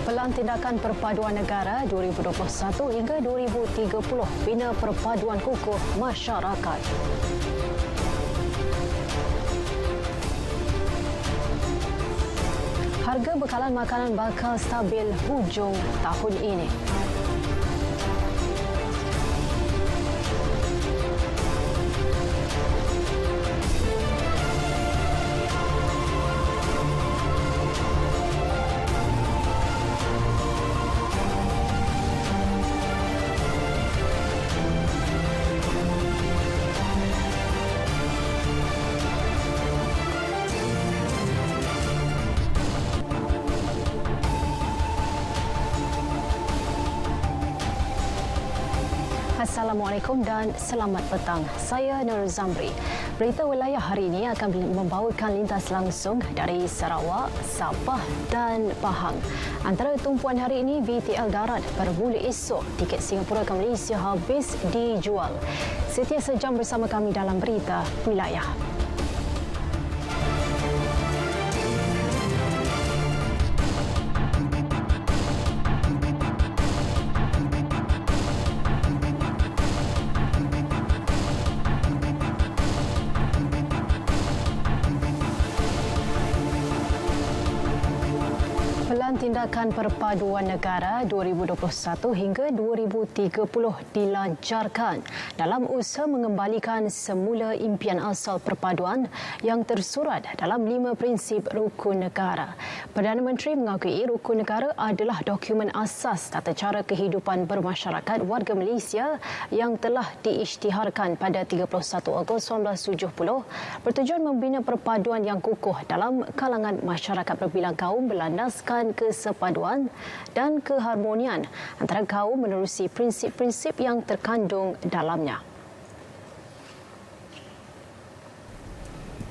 Pelan Tindakan Perpaduan Negara 2021 hingga 2030 bina perpaduan kukuh masyarakat. Harga bekalan makanan bakal stabil hujung tahun ini. Assalamualaikum dan selamat petang. Saya Nur Zamri. Berita wilayah hari ini akan membawakan lintas langsung dari Sarawak, Sabah dan Pahang. Antara tumpuan hari ini, VTL darat bermula esok. Tiket Singapura ke Malaysia habis dijual. Setia sejam bersama kami dalam berita wilayah. Pelan Tindakan Perpaduan Negara 2021 hingga 2030 dilancarkan dalam usaha mengembalikan semula impian asal perpaduan yang tersurat dalam 5 prinsip rukun negara. Perdana Menteri mengakui rukun negara adalah dokumen asas tata cara kehidupan bermasyarakat warga Malaysia yang telah diisytiharkan pada 31 Ogos 1970 bertujuan membina perpaduan yang kukuh dalam kalangan masyarakat berbilang kaum berlandaskan kesepaduan dan keharmonian antara kaum menerusi prinsip-prinsip yang terkandung dalamnya.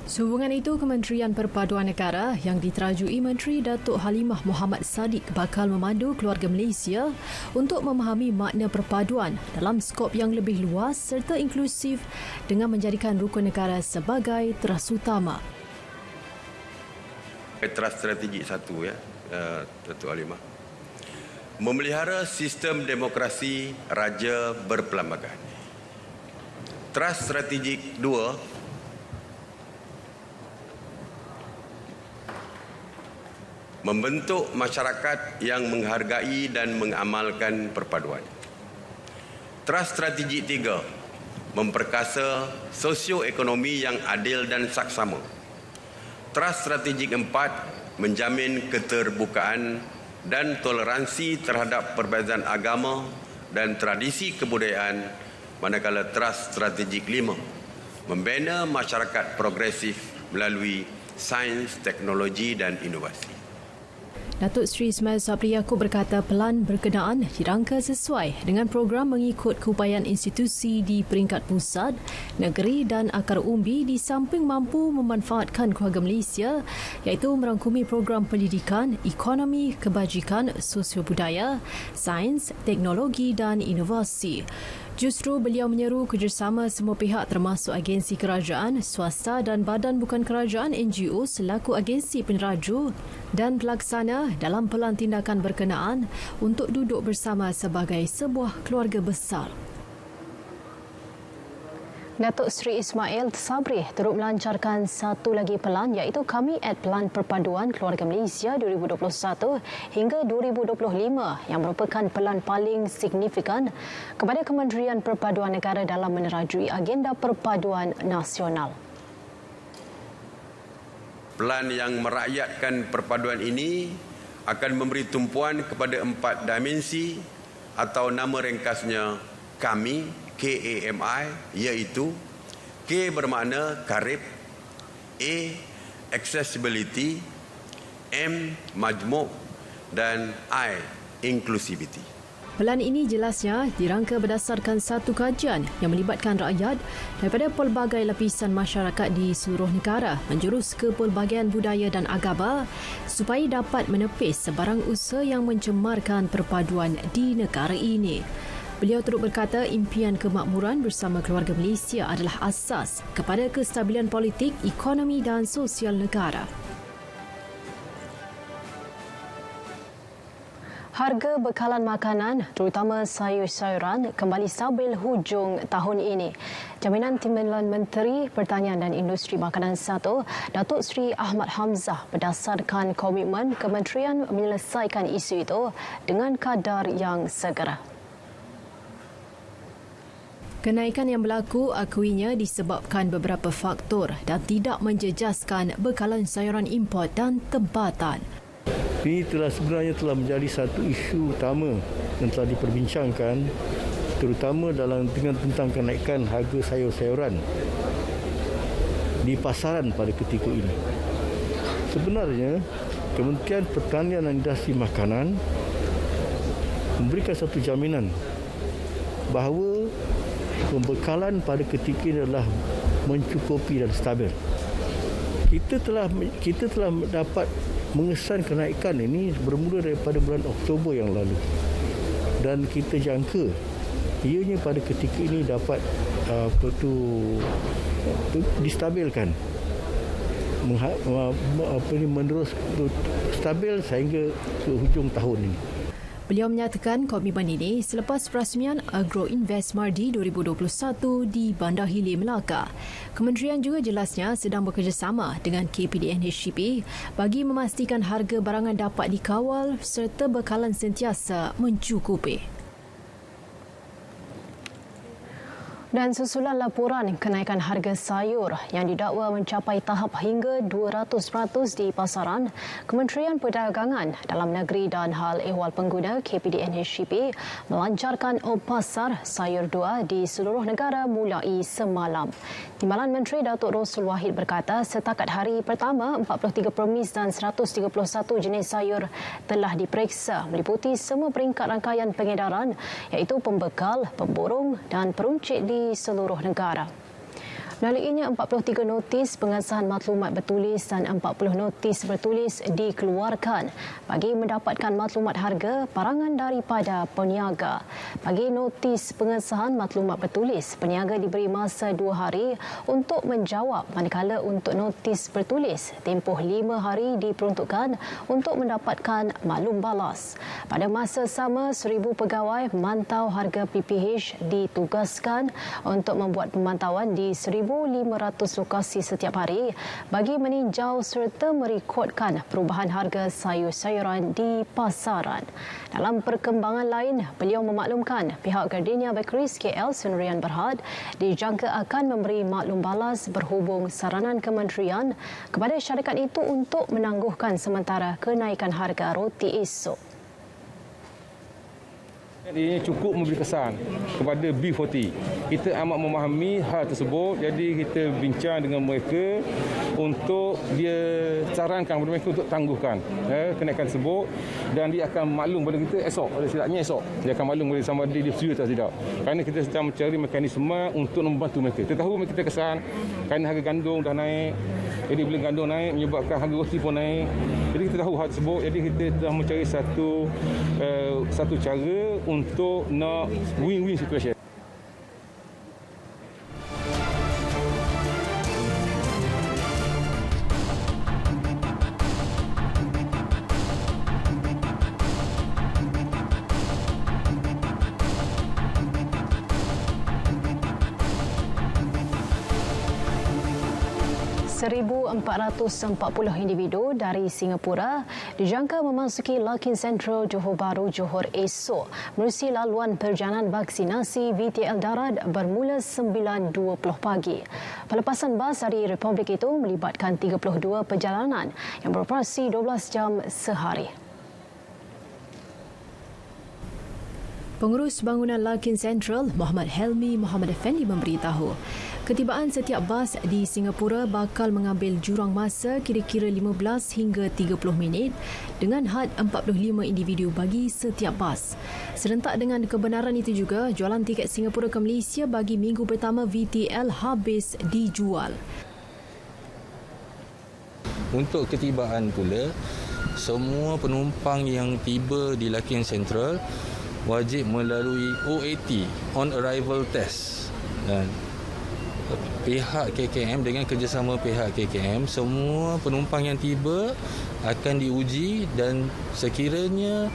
Sehubungan itu, Kementerian Perpaduan Negara yang diterajui Menteri Datuk Halimah Mohamad Sadiq bakal memandu keluarga Malaysia untuk memahami makna perpaduan dalam skop yang lebih luas serta inklusif dengan menjadikan rukun negara sebagai teras utama. Teras strategik satu Datuk Halimah. Memelihara sistem demokrasi raja berpelambagan. Teras strategik 2, membentuk masyarakat yang menghargai dan mengamalkan perpaduan. Teras strategik 3, memperkasa sosioekonomi yang adil dan saksama. Teras strategik 4, menjamin keterbukaan dan toleransi terhadap perbezaan agama dan tradisi kebudayaan, manakala teras strategik 5, membina masyarakat progresif melalui sains, teknologi dan inovasi. Datuk Seri Ismail Sabri Yaakob berkata pelan berkenaan dirangka sesuai dengan program mengikut keupayaan institusi di peringkat pusat, negeri dan akar umbi di samping mampu memanfaatkan keluarga Malaysia iaitu merangkumi program pendidikan, ekonomi, kebajikan, sosio budaya, sains, teknologi dan inovasi. Justru beliau menyeru kerjasama semua pihak termasuk agensi kerajaan, swasta dan badan bukan kerajaan NGO selaku agensi peneraju dan pelaksana dalam pelan tindakan berkenaan untuk duduk bersama sebagai sebuah keluarga besar. Datuk Seri Ismail Sabri turut melancarkan satu lagi pelan iaitu Kami at Pelan Perpaduan Keluarga Malaysia 2021 hingga 2025 yang merupakan pelan paling signifikan kepada Kementerian Perpaduan Negara dalam menerajui agenda perpaduan nasional. Pelan yang merakyatkan perpaduan ini akan memberi tumpuan kepada 4 dimensi atau nama ringkasnya KAMI, KAMI, iaitu K bermakna karib, A accessibility, M majmuk dan I inclusivity. Pelan ini jelasnya dirangka berdasarkan satu kajian yang melibatkan rakyat daripada pelbagai lapisan masyarakat di seluruh negara menjurus ke pelbagai budaya dan agama supaya dapat menepis sebarang usaha yang mencemarkan perpaduan di negara ini. Beliau turut berkata impian kemakmuran bersama keluarga Malaysia adalah asas kepada kestabilan politik, ekonomi dan sosial negara. Harga bekalan makanan, terutama sayur-sayuran, kembali stabil hujung tahun ini. Jaminan Timbalan Menteri Pertanian dan Industri Makanan 1, Datuk Seri Ahmad Hamzah berdasarkan komitmen kementerian menyelesaikan isu itu dengan kadar yang segera. Kenaikan yang berlaku akuinya disebabkan beberapa faktor dan tidak menjejaskan bekalan sayuran import dan tempatan. Ini sebenarnya telah menjadi satu isu utama yang telah diperbincangkan, terutama tentang kenaikan harga sayur-sayuran di pasaran pada ketika ini. Sebenarnya, Kementerian Pertanian dan Industri Makanan memberikan satu jaminan bahawa pembekalan pada ketika ini adalah mencukupi dan stabil. Kita telah dapat mengesan kenaikan ini bermula daripada bulan Oktober yang lalu, dan kita jangka ianya pada ketika ini dapat distabilkan, menerus stabil sehingga ke hujung tahun ini. Beliau menyatakan komitmen ini selepas perasmian Agro Invest Mardi 2021 di Bandar Hilir, Melaka. Kementerian juga jelasnya sedang bekerjasama dengan KPDN-HCP bagi memastikan harga barangan dapat dikawal serta bekalan sentiasa mencukupi. Dan susulan laporan kenaikan harga sayur yang didakwa mencapai tahap hingga 200% di pasaran, Kementerian Perdagangan Dalam Negeri dan Hal Ehwal Pengguna KPDN-HCP melancarkan pasar sayur 2 di seluruh negara mulai semalam. Timbalan Menteri Datuk Rosul Wahid berkata setakat hari pertama 43 permis dan 131 jenis sayur telah diperiksa meliputi semua peringkat rangkaian pengedaran iaitu pembekal, pemborong dan peruncit di seluruh negara. Melaluinya 43 notis pengesahan maklumat bertulis dan 40 notis bertulis dikeluarkan bagi mendapatkan maklumat harga barangan daripada peniaga. Bagi notis pengesahan maklumat bertulis, peniaga diberi masa 2 hari untuk menjawab, manakala untuk notis bertulis, tempoh 5 hari diperuntukkan untuk mendapatkan maklum balas. Pada masa sama, 1,000 pegawai pemantau harga PPH ditugaskan untuk membuat pemantauan di 1,500 lokasi setiap hari bagi meninjau serta merekodkan perubahan harga sayur-sayuran di pasaran. Dalam perkembangan lain, beliau memaklumkan pihak Gardenia Bakeries KL Sunrian Berhad dijangka akan memberi maklum balas berhubung saranan kementerian kepada syarikat itu untuk menangguhkan sementara kenaikan harga roti esok. Ini cukup memberi kesan kepada B40. Kita amat memahami hal tersebut, jadi kita bincang dengan mereka untuk dia sarankan kepada mereka untuk tangguhkan kenaikan tersebut, dan dia akan maklum kepada kita esok, pada silapnya esok. Dia akan maklum kepada sama dia setuju atau tidak. Kerana kita sedang mencari mekanisme untuk membantu mereka. Kita tahu mereka terkesan kerana harga gandum dah naik. Jadi bila gandum naik menyebabkan harga roti pun naik. Jadi kita tahu hal tersebut. Jadi kita telah mencari satu cara untuk nak win-win situation. ...1,440 individu dari Singapura dijangka memasuki Larkin Central Johor Bahru, Johor esok menerusi laluan perjalanan vaksinasi VTL darat bermula 9.20 pagi. Pelepasan bas dari Republik itu melibatkan 32 perjalanan yang beroperasi 12 jam sehari. Pengurus bangunan Larkin Central, Muhammad Helmi Muhammad Effendi memberitahu, ketibaan setiap bas di Singapura bakal mengambil jurang masa kira-kira 15 hingga 30 minit dengan had 45 individu bagi setiap bas. Serentak dengan kebenaran itu juga, jualan tiket Singapura ke Malaysia bagi minggu pertama VTL habis dijual. Untuk ketibaan pula, semua penumpang yang tiba di Larkin Central wajib melalui OAT, On Arrival Test. Dan pihak KKM dengan kerjasama pihak KKM, semua penumpang yang tiba akan diuji, dan sekiranya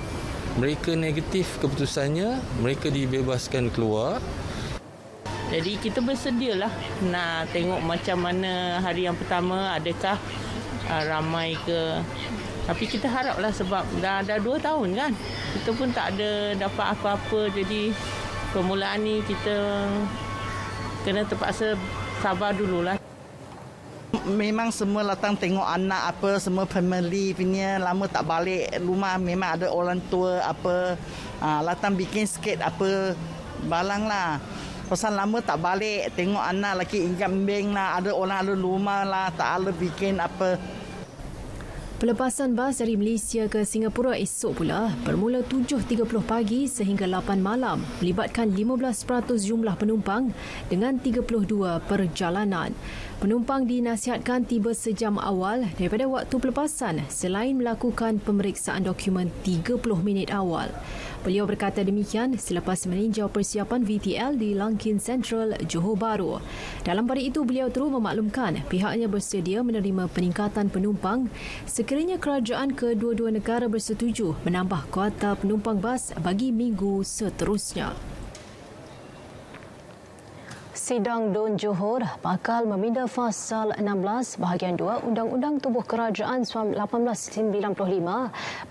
mereka negatif keputusannya, mereka dibebaskan keluar. Jadi kita bersedialah nak tengok macam mana hari yang pertama, adakah ramai ke. Tapi kita haraplah sebab dah 2 tahun kan. Kita pun tak ada dapat apa-apa. Jadi permulaan ni kita kena terpaksa sabar dululah. Memang semua datang tengok anak apa, semua family punya lama tak balik rumah, memang ada orang tua apa. Datang bikin sikit apa balang lah. Pasal lama tak balik, tengok anak lagi ingat beng lah, ada orang ada rumah lah, tak ada bikin apa. Pelepasan bas dari Malaysia ke Singapura esok pula bermula 7.30 pagi sehingga 8 malam melibatkan 15% jumlah penumpang dengan 32 perjalanan. Penumpang dinasihatkan tiba sejam awal daripada waktu pelepasan selain melakukan pemeriksaan dokumen 30 minit awal. Beliau berkata demikian selepas meninjau persiapan VTL di Langkin Central, Johor Bahru. Dalam pada itu, beliau terus memaklumkan pihaknya bersedia menerima peningkatan penumpang sekiranya kerajaan kedua-dua negara bersetuju menambah kuota penumpang bas bagi minggu seterusnya. Sidang DUN Johor bakal meminda Fasal 16 bahagian 2 Undang-Undang Tubuh Kerajaan 1895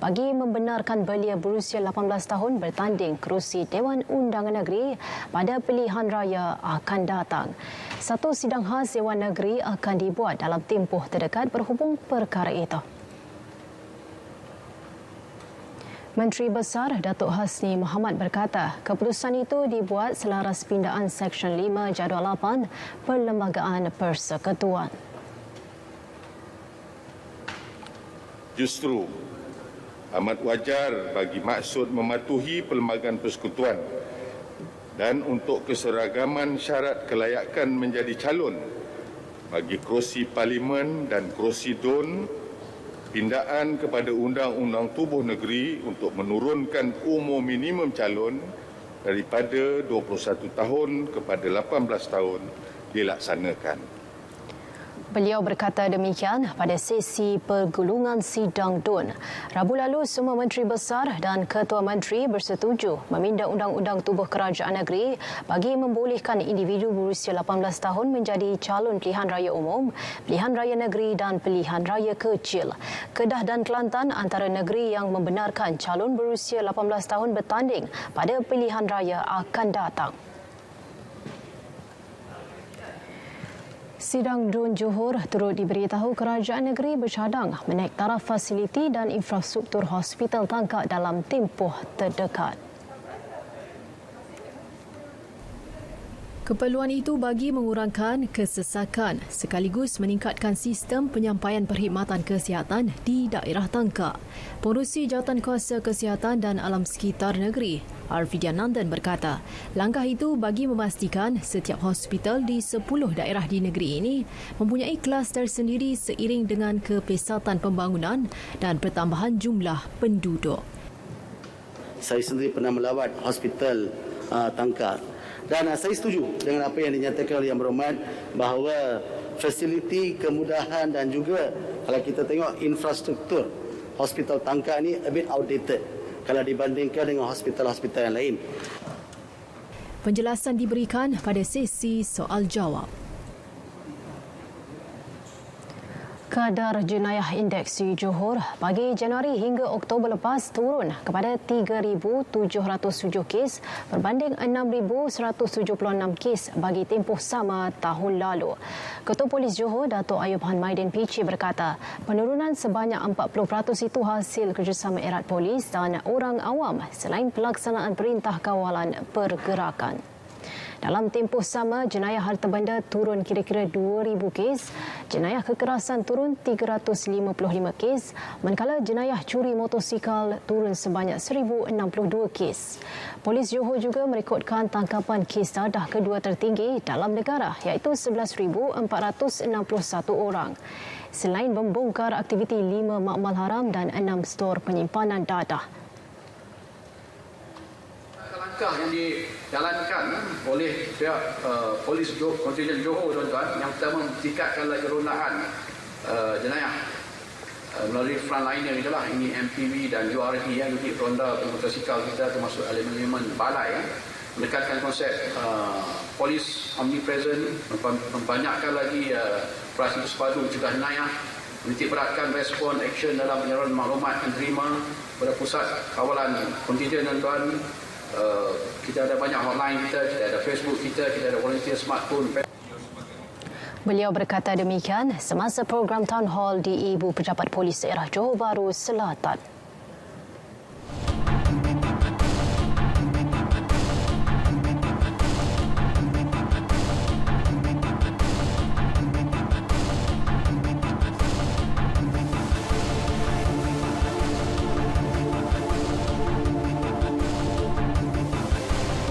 bagi membenarkan belia berusia 18 tahun bertanding kerusi Dewan Undangan Negeri pada pilihan raya akan datang. Satu sidang khas Dewan Negeri akan dibuat dalam tempoh terdekat berhubung perkara itu. Menteri Besar Datuk Hasni Mohamad berkata, keputusan itu dibuat selaras pindaan Seksyen 5 Jadual 8 Perlembagaan Persekutuan. Justru amat wajar bagi maksud mematuhi Perlembagaan Persekutuan dan untuk keseragaman syarat kelayakan menjadi calon bagi kerusi Parlimen dan kerusi DUN, pindaan kepada Undang-Undang Tubuh Negeri untuk menurunkan umur minimum calon daripada 21 tahun kepada 18 tahun dilaksanakan. Beliau berkata demikian pada sesi pergulungan sidang DUN. Rabu lalu, semua Menteri Besar dan Ketua Menteri bersetuju meminda Undang-Undang Tubuh Kerajaan Negeri bagi membolehkan individu berusia 18 tahun menjadi calon pilihan raya umum, pilihan raya negeri dan pilihan raya kecil. Kedah dan Kelantan antara negeri yang membenarkan calon berusia 18 tahun bertanding pada pilihan raya akan datang. Sidang DUN Johor turut diberitahu kerajaan negeri bercadang menaik taraf fasiliti dan infrastruktur hospital tangkap dalam tempoh terdekat. Keperluan itu bagi mengurangkan kesesakan sekaligus meningkatkan sistem penyampaian perkhidmatan kesihatan di daerah tangkap. Pengerusi Jawatankuasa Kesihatan dan Alam Sekitar Negeri, Arvidianandan berkata, langkah itu bagi memastikan setiap hospital di 10 daerah di negeri ini mempunyai kelas tersendiri seiring dengan kepesatan pembangunan dan pertambahan jumlah penduduk. Saya sendiri pernah melawat hospital tangkap. Dan saya setuju dengan apa yang dinyatakan oleh Yang Berhormat bahawa fasiliti, kemudahan dan juga kalau kita tengok infrastruktur hospital tangkap ini a bit outdated kalau dibandingkan dengan hospital-hospital yang lain. Penjelasan diberikan pada sesi soal jawab. Kadar jenayah indeks di Johor bagi Januari hingga Oktober lepas turun kepada 3,707 kes berbanding 6,176 kes bagi tempoh sama tahun lalu. Ketua Polis Johor, Datuk Ayub Han Maidin Pichi berkata, penurunan sebanyak 40% itu hasil kerjasama erat polis dan orang awam selain pelaksanaan perintah kawalan pergerakan. Dalam tempoh sama, jenayah harta benda turun kira-kira 2,000 kes, jenayah kekerasan turun 355 kes, manakala jenayah curi motosikal turun sebanyak 1,062 kes. Polis Johor juga merekodkan tangkapan kes dadah kedua tertinggi dalam negara iaitu 11,461 orang. Selain membongkar aktiviti 5 makmal haram dan 6 stor penyimpanan dadah. Langkah yang dijalankan oleh pihak polis kontingen Johor, tuan-tuan, yang pertama meningkatkan lagi ronaan jenayah. melalui frontliner kita lah, ini MPV dan URT unit ronda motosikal kita termasuk elemen-elemen balai mendekatkan konsep polis omnipresent, membanyakkan lagi operasi bersepadu cegah jenayah, menitik beratkan respon action dalam penyaluran maklumat yang diterima pada pusat kawalan kontingen tuan-tuan. Kita ada banyak hotline kita ada Facebook kita ada volunteer smartphone. Beliau berkata demikian semasa program Town Hall di Ibu Pejabat Polis Daerah Johor Bahru Selatan.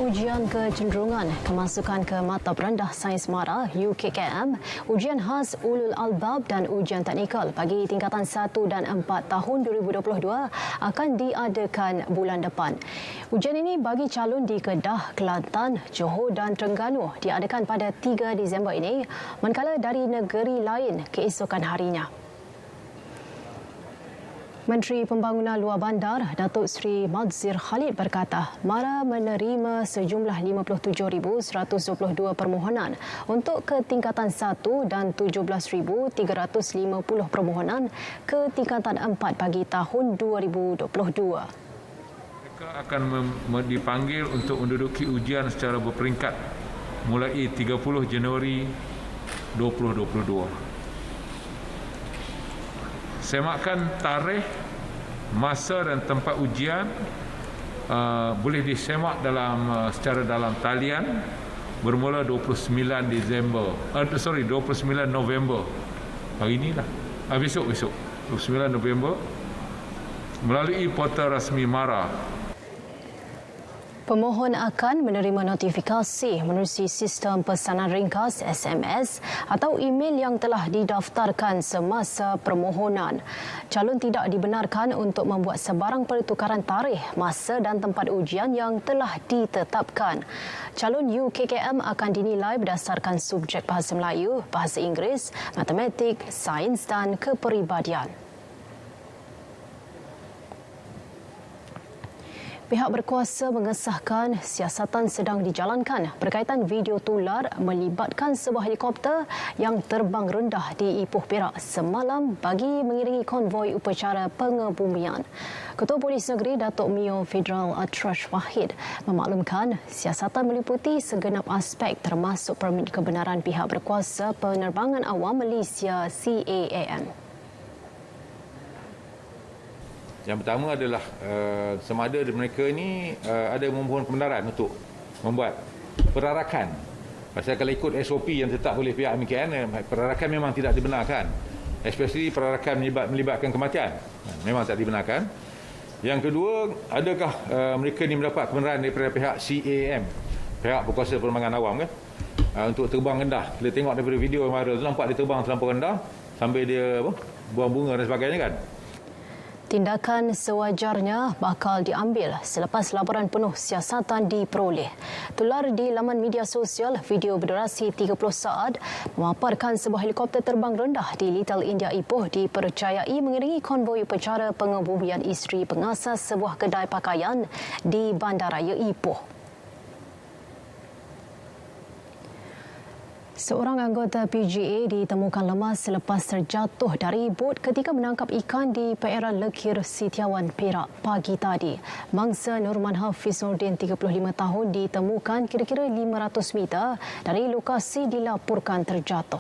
Ujian kecenderungan kemasukan ke Mata Perendah Sains Mara UKKM, ujian khas Ulul Albab dan ujian teknikal bagi tingkatan 1 dan 4 tahun 2022 akan diadakan bulan depan. Ujian ini bagi calon di Kedah, Kelantan, Johor dan Terengganu diadakan pada 3 Disember ini, manakala dari negeri lain keesokan harinya. Menteri Pembangunan Luar Bandar, Datuk Seri Madzhir Khalid berkata, MARA menerima sejumlah 57,122 permohonan untuk ke tingkatan 1 dan 17,350 permohonan ke tingkatan 4 bagi tahun 2022. Mereka akan dipanggil untuk menduduki ujian secara berperingkat mulai 30 Januari 2022. Semakan tarikh, masa dan tempat ujian boleh disemak secara dalam talian bermula 29 November. Hari inilah. Besok 29 November melalui portal rasmi MARA. Pemohon akan menerima notifikasi menerusi sistem pesanan ringkas SMS atau email yang telah didaftarkan semasa permohonan. Calon tidak dibenarkan untuk membuat sebarang pertukaran tarikh, masa dan tempat ujian yang telah ditetapkan. Calon UKKM akan dinilai berdasarkan subjek Bahasa Melayu, Bahasa Inggeris, Matematik, Sains dan Kepribadian. Pihak berkuasa mengesahkan siasatan sedang dijalankan berkaitan video tular melibatkan sebuah helikopter yang terbang rendah di Ipoh Perak semalam bagi mengiringi konvoi upacara pengebumian. Ketua Polis Negeri Datuk Mio Federal Atrash Wahid memaklumkan siasatan meliputi segenap aspek termasuk permit kebenaran pihak berkuasa penerbangan awam Malaysia CAAM. Yang pertama adalah sama ada mereka ini ada memohon kebenaran untuk membuat perarakan. Pasal kalau ikut SOP yang tetap oleh pihak MKN, perarakan memang tidak dibenarkan. Especially perarakan melibatkan kematian. Memang tak dibenarkan. Yang kedua, adakah mereka ini mendapat kebenaran daripada pihak CAAM, pihak berkuasa penerbangan awam kan? Untuk terbang rendah. Kita tengok daripada video yang viral tu, nampak dia terbang terlampau rendah sampai dia buang bunga dan sebagainya kan. Tindakan sewajarnya bakal diambil selepas laporan penuh siasatan diperoleh. Tular di laman media sosial, video berdurasi 30 saat memaparkan sebuah helikopter terbang rendah di Little India Ipoh dipercayai mengiringi konvoi upacara pengebumian isteri pengasas sebuah kedai pakaian di Bandaraya Ipoh. Seorang anggota PGA ditemukan lemas selepas terjatuh dari bot ketika menangkap ikan di perairan Lekir Sitiawan, Perak pagi tadi. Mangsa Nurman Hafiz Nordin, 35 tahun, ditemukan kira-kira 500 meter dari lokasi dilaporkan terjatuh.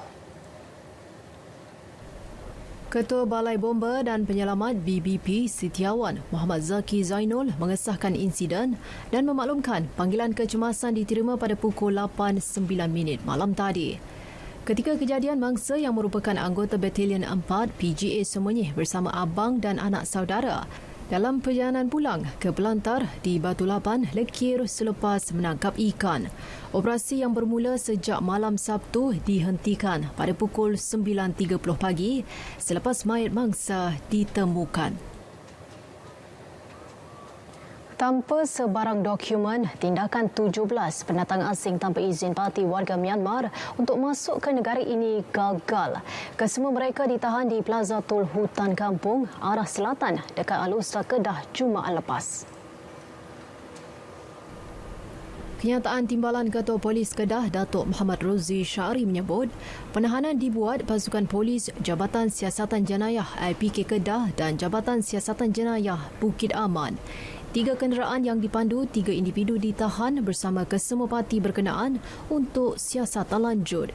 Ketua Balai Bomba dan Penyelamat BBP Sitiawan, Muhammad Zaki Zainul, mengesahkan insiden dan memaklumkan panggilan kecemasan diterima pada pukul 8.09 malam tadi. Ketika kejadian, mangsa yang merupakan anggota Batalion 4 PGA Semenyih bersama abang dan anak saudara dalam perjalanan pulang ke pelantar di Batu Lapan, Lekir selepas menangkap ikan. Operasi yang bermula sejak malam Sabtu dihentikan pada pukul 9.30 pagi selepas mayat mangsa ditemukan. Tanpa sebarang dokumen, tindakan 17 pendatang asing tanpa izin parti warga Myanmar untuk masuk ke negara ini gagal. Kesemua mereka ditahan di Plaza Tol Hutan Kampung, arah selatan dekat Al-Usta Kedah Jumaat lepas. Kenyataan Timbalan Ketua Polis Kedah, Datuk Muhammad Rozi Syari menyebut, penahanan dibuat pasukan polis Jabatan Siasatan Jenayah IPK Kedah dan Jabatan Siasatan Jenayah Bukit Aman. 3 kenderaan yang dipandu 3 individu ditahan bersama kesemua parti berkenaan untuk siasatan lanjut.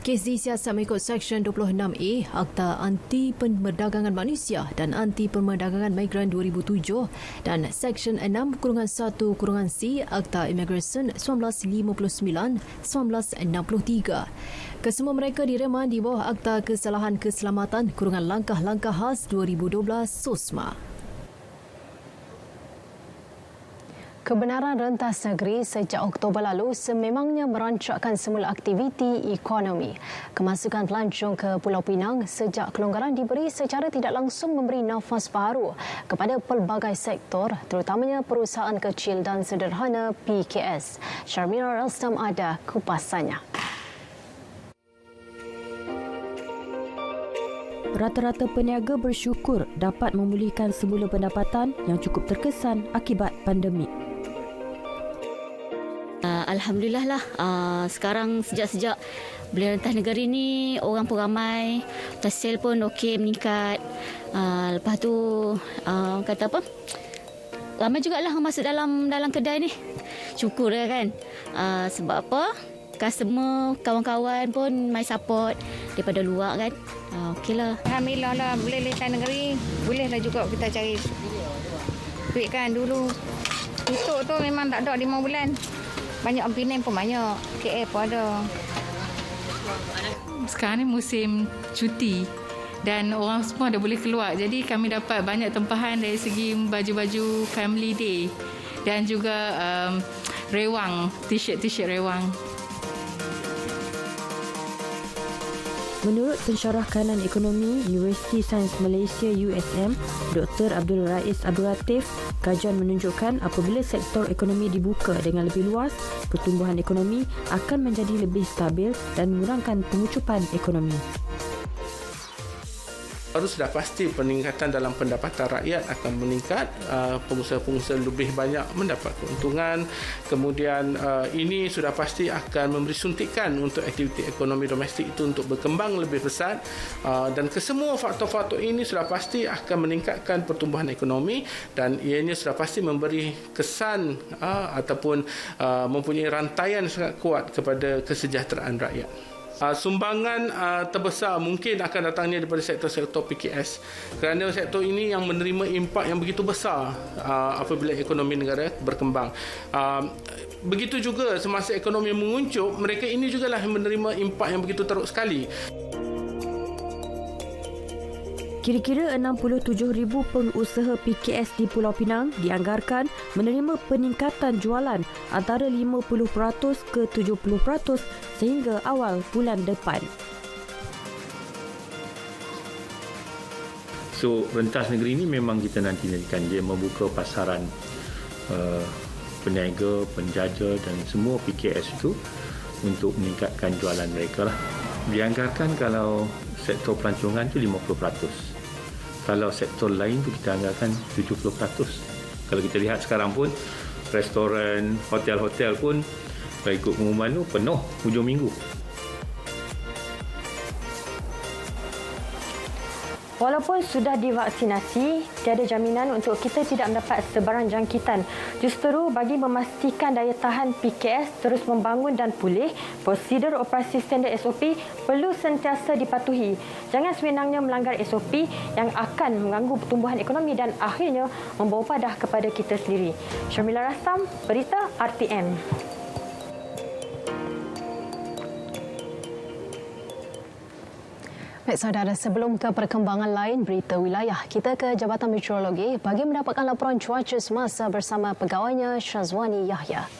Kes disiasat mengikut Seksyen 26A Akta Anti Perdagangan Manusia dan Anti Perdagangan Migran 2007 dan Seksyen 6-1-C Akta Immigration 1959-1963. Kesemua mereka direman di bawah Akta Kesalahan Keselamatan Langkah-Langkah Khas 2012 SOSMA. Kebenaran Rentas Negeri sejak Oktober lalu sememangnya merancakkan semula aktiviti ekonomi. Kemasukan pelancong ke Pulau Pinang sejak kelonggaran diberi secara tidak langsung memberi nafas baru kepada pelbagai sektor, terutamanya perusahaan kecil dan sederhana PKS. Syarmila Rastam ada kupasannya. Rata-rata peniaga bersyukur dapat memulihkan semula pendapatan yang cukup terkesan akibat pandemik. Alhamdulillah lah, sekarang sejak Bulan Rentas Negeri ni orang pun ramai, sale pun okey meningkat. Lepas tu kata apa? Ramai jugalah masuk dalam kedai ni. Syukur lah kan. Sebab apa? Customer, kawan-kawan pun mai support daripada luar kan. Okeylah. Alhamdulillah lah, Bulan Rentas Negeri bolehlah juga kita cari duit kan. Dulu tutup tu memang tak ada 5 bulan. Banyak Penang pun banyak, KL pun ada. Sekarang ni musim cuti dan orang semua dah boleh keluar. Jadi kami dapat banyak tempahan dari segi baju-baju family day dan juga rewang, t-shirt rewang. Menurut Pensyarah Kanan Ekonomi Universiti Sains Malaysia USM, Dr. Abdul Rais Abdul Latif, kajian menunjukkan apabila sektor ekonomi dibuka dengan lebih luas, pertumbuhan ekonomi akan menjadi lebih stabil dan mengurangkan pengucupan ekonomi. Baru sudah pasti peningkatan dalam pendapatan rakyat akan meningkat, pengusaha-pengusaha lebih banyak mendapat keuntungan. Kemudian ini sudah pasti akan memberi suntikan untuk aktiviti ekonomi domestik itu untuk berkembang lebih pesat, dan kesemua faktor-faktor ini sudah pasti akan meningkatkan pertumbuhan ekonomi dan ianya sudah pasti memberi kesan ataupun mempunyai rantaian sangat kuat kepada kesejahteraan rakyat. Sumbangan terbesar mungkin akan datangnya daripada sektor-sektor PKS kerana sektor ini yang menerima impak yang begitu besar apabila ekonomi negara berkembang. Begitu juga semasa ekonomi menguncup, mereka ini jugalah yang menerima impak yang begitu teruk sekali. Kira-kira 67,000 pengusaha PKS di Pulau Pinang dianggarkan menerima peningkatan jualan antara 50% ke 70% sehingga awal bulan depan. So, rentas negeri ini memang kita nanti-nantikan dia membuka pasaran peniaga, penjaja dan semua PKS itu untuk meningkatkan jualan mereka lah. Dianggarkan kalau sektor pelancongan itu 50%. Kalau sektor lain tu kita anggarkan 70%. Kalau kita lihat sekarang pun restoran, hotel-hotel pun kalau ikut pengumuman tu penuh hujung minggu. Walaupun sudah divaksinasi, tiada jaminan untuk kita tidak mendapat sebarang jangkitan. Justeru bagi memastikan daya tahan PKS terus membangun dan pulih, prosedur operasi standard SOP perlu sentiasa dipatuhi. Jangan sewenangnya melanggar SOP yang akan mengganggu pertumbuhan ekonomi dan akhirnya membawa padah kepada kita sendiri. Syarmila Rastam, Berita RTM. Baik saudara, sebelum ke perkembangan lain berita wilayah, kita ke Jabatan Meteorologi bagi mendapatkan laporan cuaca semasa bersama pegawainya Syazwani Yahya.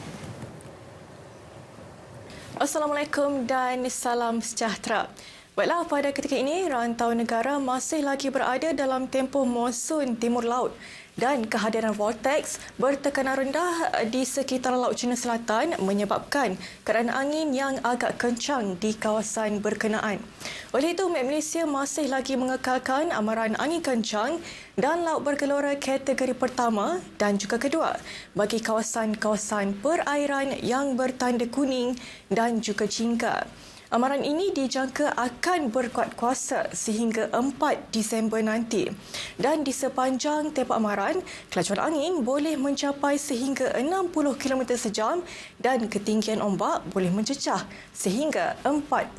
Assalamualaikum dan salam sejahtera. Baiklah, pada ketika ini rantau negara masih lagi berada dalam tempoh monsun timur laut dan kehadiran vortex bertekanan rendah di sekitar Laut Cina Selatan menyebabkan keadaan angin yang agak kencang di kawasan berkenaan. Oleh itu, Met Malaysia masih lagi mengekalkan amaran angin kencang dan laut bergelora kategori pertama dan juga kedua bagi kawasan-kawasan perairan yang bertanda kuning dan juga jingga. Amaran ini dijangka akan berkuat kuasa sehingga 4 Disember nanti. Dan di sepanjang tempoh amaran, kelajuan angin boleh mencapai sehingga 60 km sejam dan ketinggian ombak boleh mencecah sehingga 4.5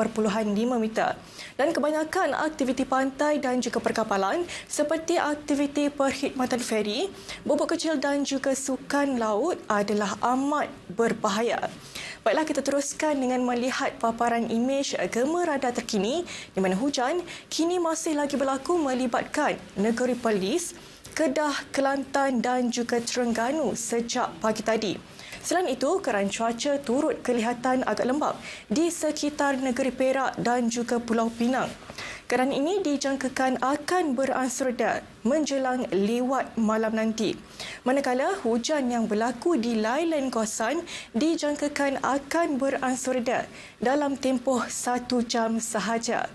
meter. Dan kebanyakan aktiviti pantai dan juga perkapalan seperti aktiviti perkhidmatan feri, bubuk kecil dan juga sukan laut adalah amat berbahaya. Baiklah, kita teruskan dengan melihat paparan imej gema radar terkini di mana hujan kini masih lagi berlaku melibatkan negeri Perlis, Kedah, Kelantan dan juga Terengganu sejak pagi tadi. Selain itu, keadaan cuaca turut kelihatan agak lembap di sekitar negeri Perak dan juga Pulau Pinang. Keadaan ini dijangkakan akan beransur reda menjelang lewat malam nanti. Manakala hujan yang berlaku di lain-lain kawasan dijangkakan akan beransur reda dalam tempoh 1 jam sahaja.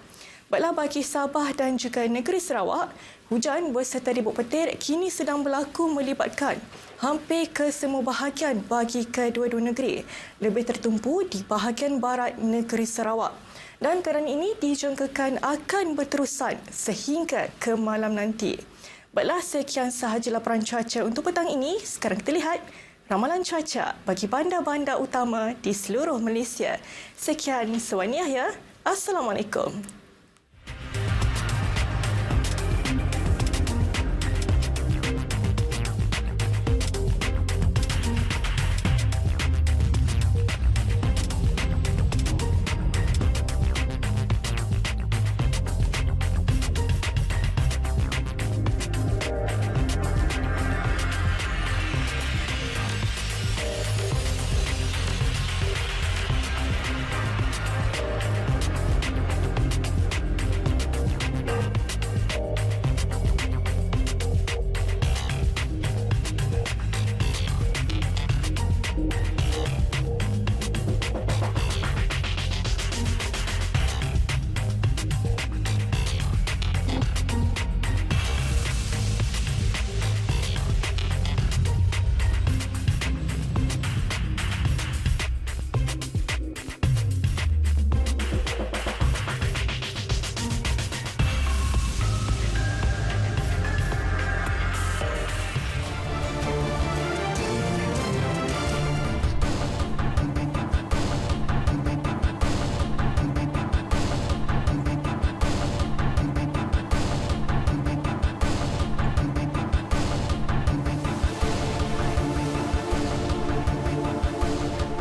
Baiklah, bagi Sabah dan juga negeri Sarawak, hujan berserta ribut petir kini sedang berlaku melibatkan hampir ke semua bahagian bagi kedua-dua negeri, lebih tertumpu di bahagian barat negeri Sarawak. Dan keadaan ini dijangkakan akan berterusan sehingga ke malam nanti. Baiklah, sekian sahaja laporan cuaca untuk petang ini. Sekarang kita lihat ramalan cuaca bagi bandar-bandar utama di seluruh Malaysia. Sekian, Suwani Yahya. Assalamualaikum.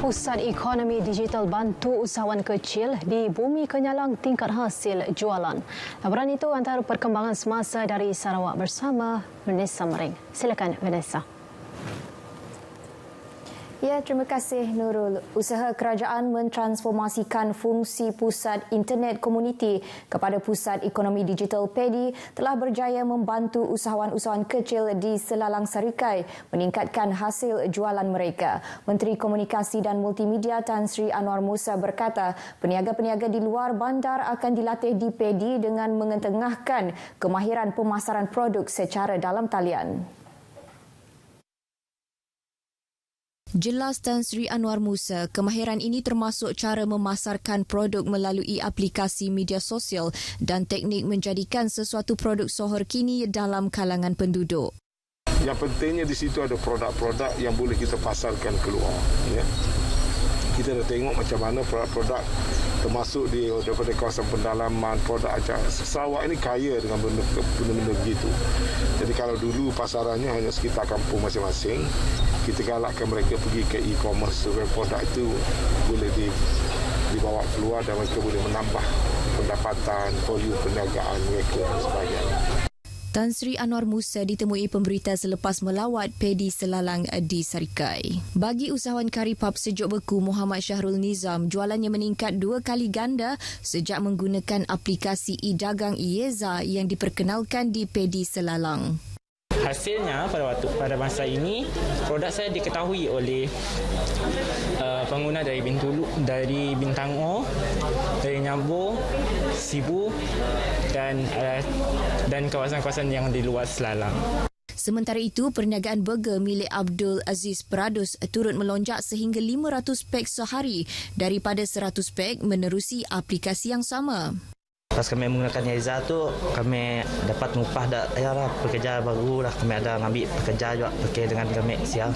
Pusat Ekonomi Digital bantu usahawan kecil di Bumi Kenyalang tingkat hasil jualan. Laporan itu antara perkembangan semasa dari Sarawak bersama Vanessa Mering. Silakan Vanessa. Ya, terima kasih Nurul. Usaha kerajaan mentransformasikan fungsi Pusat Internet Komuniti kepada Pusat Ekonomi Digital PEDI telah berjaya membantu usahawan-usahawan kecil di Selalang Sarikai meningkatkan hasil jualan mereka. Menteri Komunikasi dan Multimedia Tan Sri Anwar Musa berkata, peniaga-peniaga di luar bandar akan dilatih di PEDI dengan mengetengahkan kemahiran pemasaran produk secara dalam talian. Jelas Tan Sri Anwar Musa, kemahiran ini termasuk cara memasarkan produk melalui aplikasi media sosial dan teknik menjadikan sesuatu produk sohor kini dalam kalangan penduduk. Yang pentingnya di situ ada produk-produk yang boleh kita pasarkan keluar. Ya. Kita dah tengok macam mana produk-produk termasuk daripada kawasan pendalaman, produk ajar. Sarawak ini kaya dengan benda-benda begitu. Jadi kalau dulu pasarannya hanya sekitar kampung masing-masing, kita galakkan mereka pergi ke e-commerce supaya produk itu boleh dibawa keluar dan mereka boleh menambah pendapatan, volume perniagaan mereka dan sebagainya. Tan Sri Anwar Musa ditemui pemberita selepas melawat PEDI Selalang di Sarikai. Bagi usahawan kari pub sejuk beku Muhammad Syahrul Nizam, jualannya meningkat 2 kali ganda sejak menggunakan aplikasi e-dagang Ieza yang diperkenalkan di PEDI Selalang. Hasilnya pada masa ini produk saya diketahui oleh pengguna dari Bintulu, dari Bintang O, dari Nyabo, Sibu dan kawasan-kawasan yang di luar Selalang. Sementara itu, perniagaan burger milik Abdul Aziz Peradus turut melonjak sehingga 500 pek sehari daripada 100 pek menerusi aplikasi yang sama. Pas kami menggunakan Yaiza tu, kami dapat mupah pekerja baru lah. Kami ada ngambil pekerja juga pakai dengan kami siang.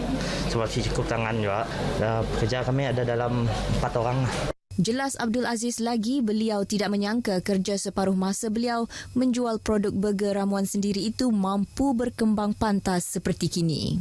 Sebab cukup tangan juga. Dan pekerja kami ada dalam 4 orang lah. Jelas Abdul Aziz lagi, beliau tidak menyangka kerja separuh masa beliau menjual produk burger ramuan sendiri itu mampu berkembang pantas seperti kini.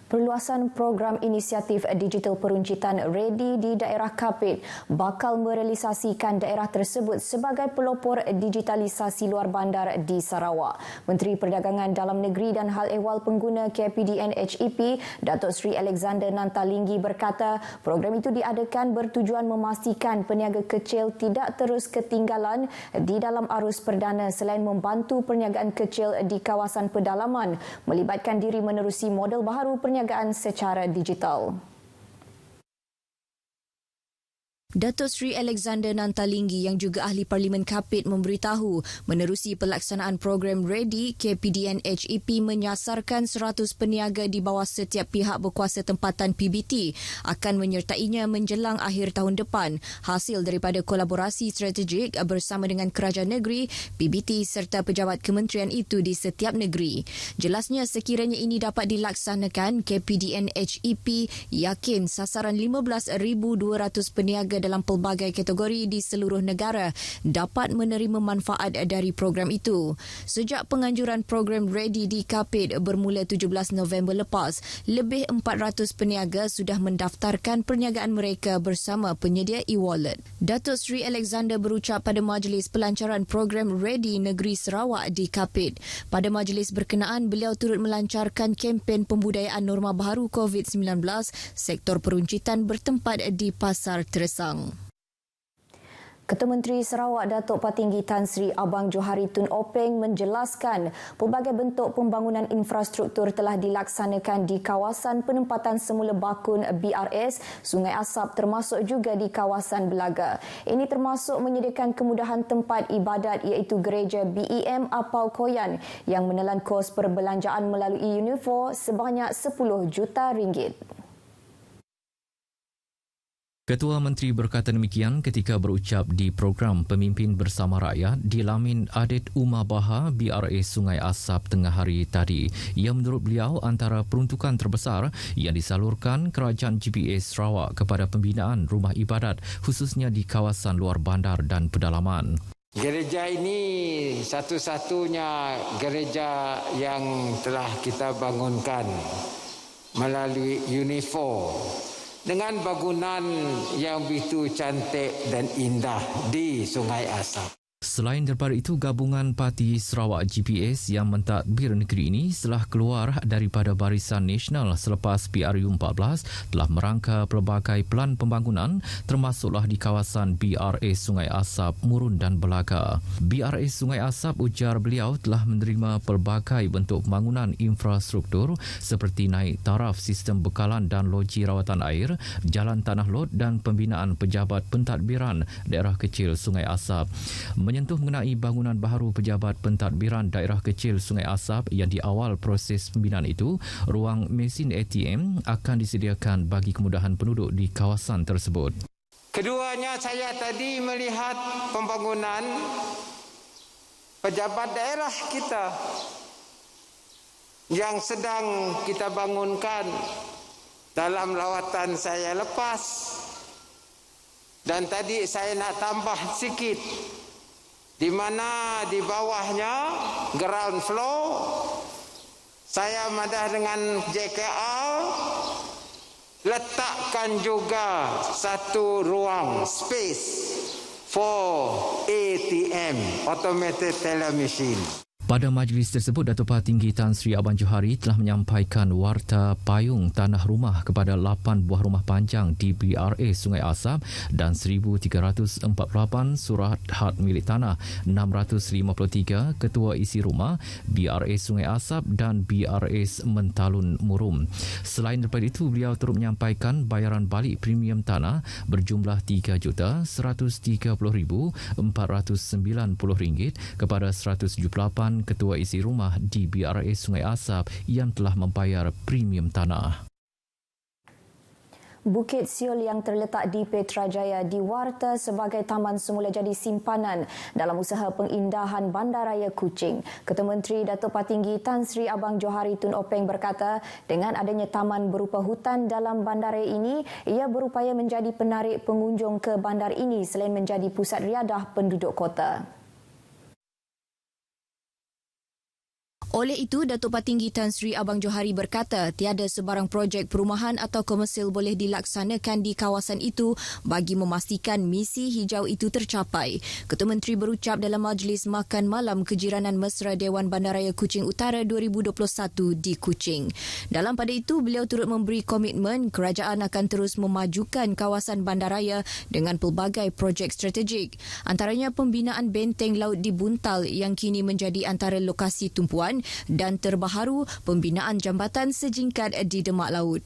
Perluasan program inisiatif digital peruncitan Ready di daerah Kapit bakal merealisasikan daerah tersebut sebagai pelopor digitalisasi luar bandar di Sarawak. Menteri Perdagangan Dalam Negeri dan Hal Ehwal Pengguna KPDN HEP, Datuk Seri Alexander Nantalinggi berkata, program itu diadakan bertujuan memastikan peniaga kecil tidak terus ketinggalan di dalam arus perdana selain membantu perniagaan kecil di kawasan pedalaman melibatkan diri menerusi model baharu perniagaan secara digital. Datuk Seri Alexander Nantalinggi yang juga ahli Parlimen Kapit memberitahu menerusi pelaksanaan program Ready, KPDN HEP menyasarkan 100 peniaga di bawah setiap pihak berkuasa tempatan PBT akan menyertainya menjelang akhir tahun depan hasil daripada kolaborasi strategik bersama dengan kerajaan negeri, PBT serta pejabat kementerian itu di setiap negeri. Jelasnya sekiranya ini dapat dilaksanakan, KPDN HEP yakin sasaran 15,200 peniaga dalam pelbagai kategori di seluruh negara dapat menerima manfaat dari program itu. Sejak penganjuran program Ready di Kapit bermula 17 November lepas, lebih 400 peniaga sudah mendaftarkan perniagaan mereka bersama penyedia e-wallet. Datuk Seri Alexander berucap pada majlis pelancaran program Ready Negeri Sarawak di Kapit. Pada majlis berkenaan, beliau turut melancarkan kempen pembudayaan norma baharu COVID-19 sektor peruncitan bertempat di Pasar Teresang. Ketua Menteri Sarawak Datuk Patinggi Tan Sri Abang Johari Tun Openg menjelaskan pelbagai bentuk pembangunan infrastruktur telah dilaksanakan di kawasan penempatan semula bakun BRS Sungai Asap termasuk juga di kawasan Belaga. Ini termasuk menyediakan kemudahan tempat ibadat iaitu gereja BEM Apau Koyan yang menelan kos perbelanjaan melalui Unifor sebanyak 10 juta ringgit. Ketua Menteri berkata demikian ketika berucap di program Pemimpin Bersama Rakyat di Lamin Adet Umar Baha BRS Sungai Asap tengah hari tadi. Ia menurut beliau antara peruntukan terbesar yang disalurkan Kerajaan GPS Sarawak kepada pembinaan rumah ibadat khususnya di kawasan luar bandar dan pedalaman. Gereja ini satu-satunya gereja yang telah kita bangunkan melalui Unifor dengan bangunan yang begitu cantik dan indah di Sungai Asap. Selain daripada itu, gabungan Parti Sarawak GPS yang mentadbir negeri ini setelah keluar daripada Barisan Nasional selepas PRU14 telah merangka pelbagai pelan pembangunan termasuklah di kawasan BRS Sungai Asap, Murun dan Belaga. BRS Sungai Asap, ujar beliau, telah menerima pelbagai bentuk pembangunan infrastruktur seperti naik taraf sistem bekalan dan loji rawatan air, jalan tanah lot dan pembinaan pejabat pentadbiran daerah kecil Sungai Asap. Menyentuh mengenai bangunan baharu pejabat pentadbiran daerah kecil Sungai Asap yang di awal proses pembinaan itu, ruang mesin ATM akan disediakan bagi kemudahan penduduk di kawasan tersebut. Keduanya, saya tadi melihat pembangunan pejabat daerah kita yang sedang kita bangunkan dalam lawatan saya lepas. Dan tadi saya nak tambah sikit, di mana di bawahnya ground floor saya madah dengan JKR letakkan juga satu ruang space for ATM, automated teller machine. Pada majlis tersebut, Datuk Patinggi Tan Sri Abang Johari telah menyampaikan warta payung tanah rumah kepada 8 buah rumah panjang di BRA Sungai Asap dan 1,348 surat had milik tanah, 653 ketua isi rumah BRA Sungai Asap dan BRA Mentalun Murum. Selain daripada itu, beliau turut menyampaikan bayaran balik premium tanah berjumlah RM3.140,490 kepada 178 ketua isi rumah di BRA Sungai Asap yang telah membayar premium tanah. Bukit Siol yang terletak di Petrajaya diwarta sebagai taman semula jadi simpanan dalam usaha pengindahan Bandaraya Kuching. Ketua Menteri Datuk Patinggi Tan Sri Abang Johari Tun Openg berkata, dengan adanya taman berupa hutan dalam bandaraya ini, ia berupaya menjadi penarik pengunjung ke bandar ini selain menjadi pusat riadah penduduk kota. Oleh itu, Datuk Patinggi Tan Sri Abang Johari berkata tiada sebarang projek perumahan atau komersil boleh dilaksanakan di kawasan itu bagi memastikan misi hijau itu tercapai. Ketua Menteri berucap dalam majlis makan malam Kejiranan Mesra Dewan Bandaraya Kuching Utara 2021 di Kuching. Dalam pada itu, beliau turut memberi komitmen kerajaan akan terus memajukan kawasan bandaraya dengan pelbagai projek strategik. Antaranya pembinaan benteng laut di Buntal yang kini menjadi antara lokasi tumpuan dan terbaharu pembinaan jambatan sejingkat di Demak Laut.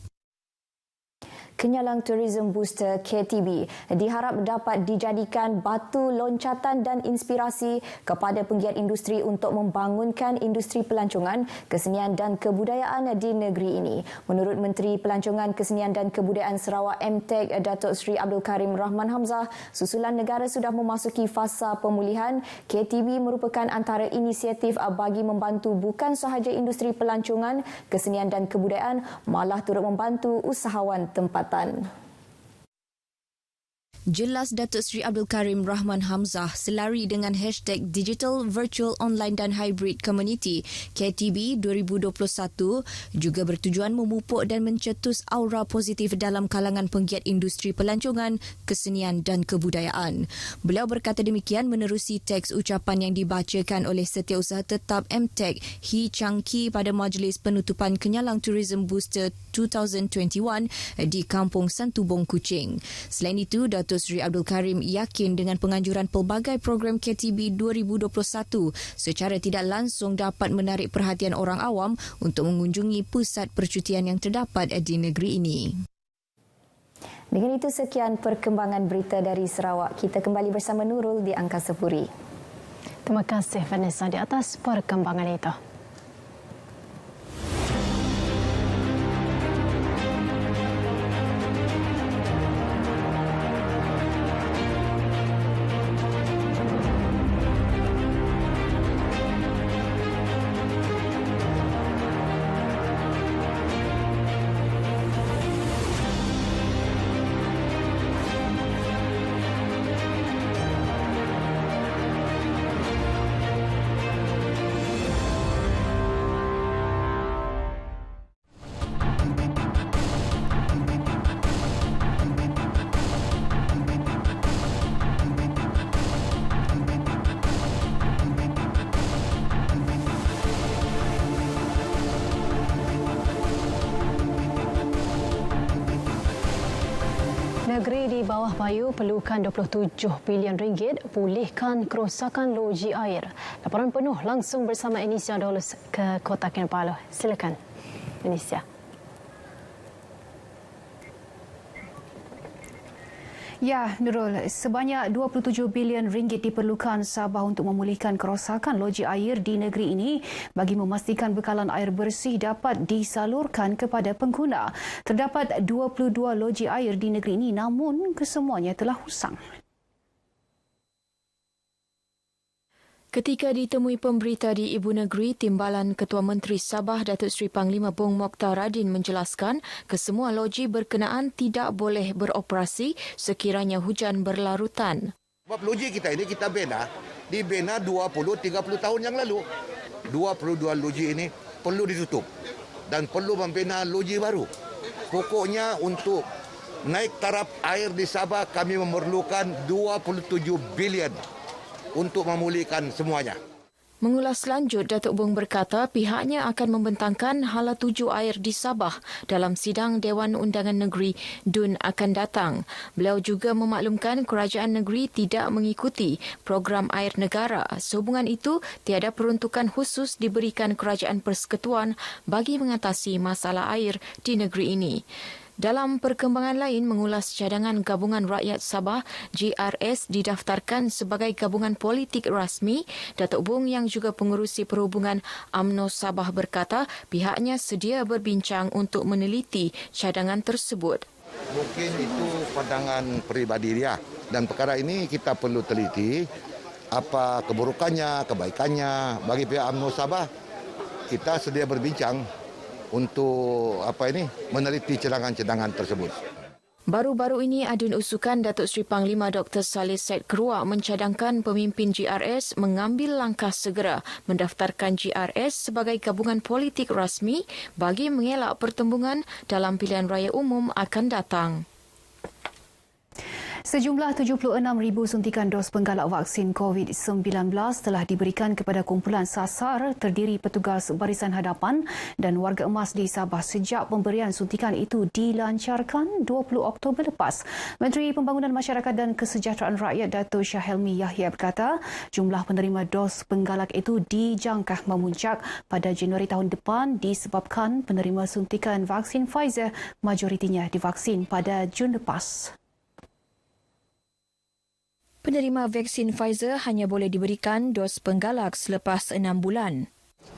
Kenyalang Tourism Booster KTB diharap dapat dijadikan batu loncatan dan inspirasi kepada penggiat industri untuk membangunkan industri pelancongan, kesenian dan kebudayaan di negeri ini. Menurut Menteri Pelancongan, Kesenian dan Kebudayaan Sarawak MTEK Datuk Seri Abdul Karim Rahman Hamzah, susulan negara sudah memasuki fasa pemulihan. KTB merupakan antara inisiatif bagi membantu bukan sahaja industri pelancongan, kesenian dan kebudayaan, malah turut membantu usahawan tempatan. Jelas Datuk Seri Abdul Karim Rahman Hamzah selari dengan hashtag Digital, Virtual, Online dan Hybrid Community KTB 2021 juga bertujuan memupuk dan mencetus aura positif dalam kalangan penggiat industri pelancongan, kesenian dan kebudayaan. Beliau berkata demikian menerusi teks ucapan yang dibacakan oleh Setiausaha Tetap MTEK Hee Chang Kee pada majlis penutupan Kenyalang Tourism Booster 2021 di Kampung Santubong, Kuching. Selain itu, Datuk Seri Abdul Karim yakin dengan penganjuran pelbagai program KTB 2021 secara tidak langsung dapat menarik perhatian orang awam untuk mengunjungi pusat percutian yang terdapat di negeri ini. Dengan itu, sekian perkembangan berita dari Sarawak. Kita kembali bersama Nurul di Angkasa Puri. Terima kasih Vanessa di atas perkembangan itu. Negeri di bawah bayu perlukan 27 bilion ringgit pulihkan kerosakan loji air. Laporan penuh langsung bersama Inisia Dolus ke Kota Kinabalu. Silakan, Inisia. Ya, Nurul, sebanyak 27 bilion ringgit diperlukan Sabah untuk memulihkan kerosakan loji air di negeri ini bagi memastikan bekalan air bersih dapat disalurkan kepada pengguna. Terdapat 22 loji air di negeri ini namun kesemuanya telah usang. Ketika ditemui pemberita di Ibu Negeri, Timbalan Ketua Menteri Sabah Datuk Seri Panglima Bong Mokhtar Radin menjelaskan kesemua loji berkenaan tidak boleh beroperasi sekiranya hujan berlarutan. Sebab loji kita ini kita dibina 20-30 tahun yang lalu. 22 loji ini perlu ditutup dan perlu membina loji baru. Pokoknya untuk naik taraf air di Sabah kami memerlukan 27 bilion untuk memulihkan semuanya. Mengulas lanjut, Datuk Bong berkata pihaknya akan membentangkan hala tuju air di Sabah dalam sidang Dewan Undangan Negeri DUN akan datang. Beliau juga memaklumkan kerajaan negeri tidak mengikuti program air negara. Sehubungan itu, tiada peruntukan khusus diberikan Kerajaan Persekutuan bagi mengatasi masalah air di negeri ini. Dalam perkembangan lain, mengulas cadangan Gabungan Rakyat Sabah, GRS didaftarkan sebagai gabungan politik rasmi. Datuk Bong yang juga pengerusi perhubungan UMNO Sabah berkata pihaknya sedia berbincang untuk meneliti cadangan tersebut. Mungkin itu pandangan peribadi dia dan perkara ini kita perlu teliti apa keburukannya, kebaikannya. Bagi pihak UMNO Sabah, kita sedia berbincang untuk meneliti cadangan-cadangan tersebut. Baru-baru ini adun usukan Datuk Seri Panglima Dr. Saleh Said Keruak mencadangkan pemimpin GRS mengambil langkah segera mendaftarkan GRS sebagai gabungan politik rasmi bagi mengelak pertembungan dalam pilihan raya umum akan datang. Sejumlah 76,000 suntikan dos penggalak vaksin COVID-19 telah diberikan kepada kumpulan sasar terdiri petugas barisan hadapan dan warga emas di Sabah sejak pemberian suntikan itu dilancarkan 20 Oktober lepas. Menteri Pembangunan Masyarakat dan Kesejahteraan Rakyat Datuk Shah Helmi Yahya berkata jumlah penerima dos penggalak itu dijangka memuncak pada Januari tahun depan disebabkan penerima suntikan vaksin Pfizer majoritinya divaksin pada Jun lepas. Penerima vaksin Pfizer hanya boleh diberikan dos penggalak selepas 6 bulan.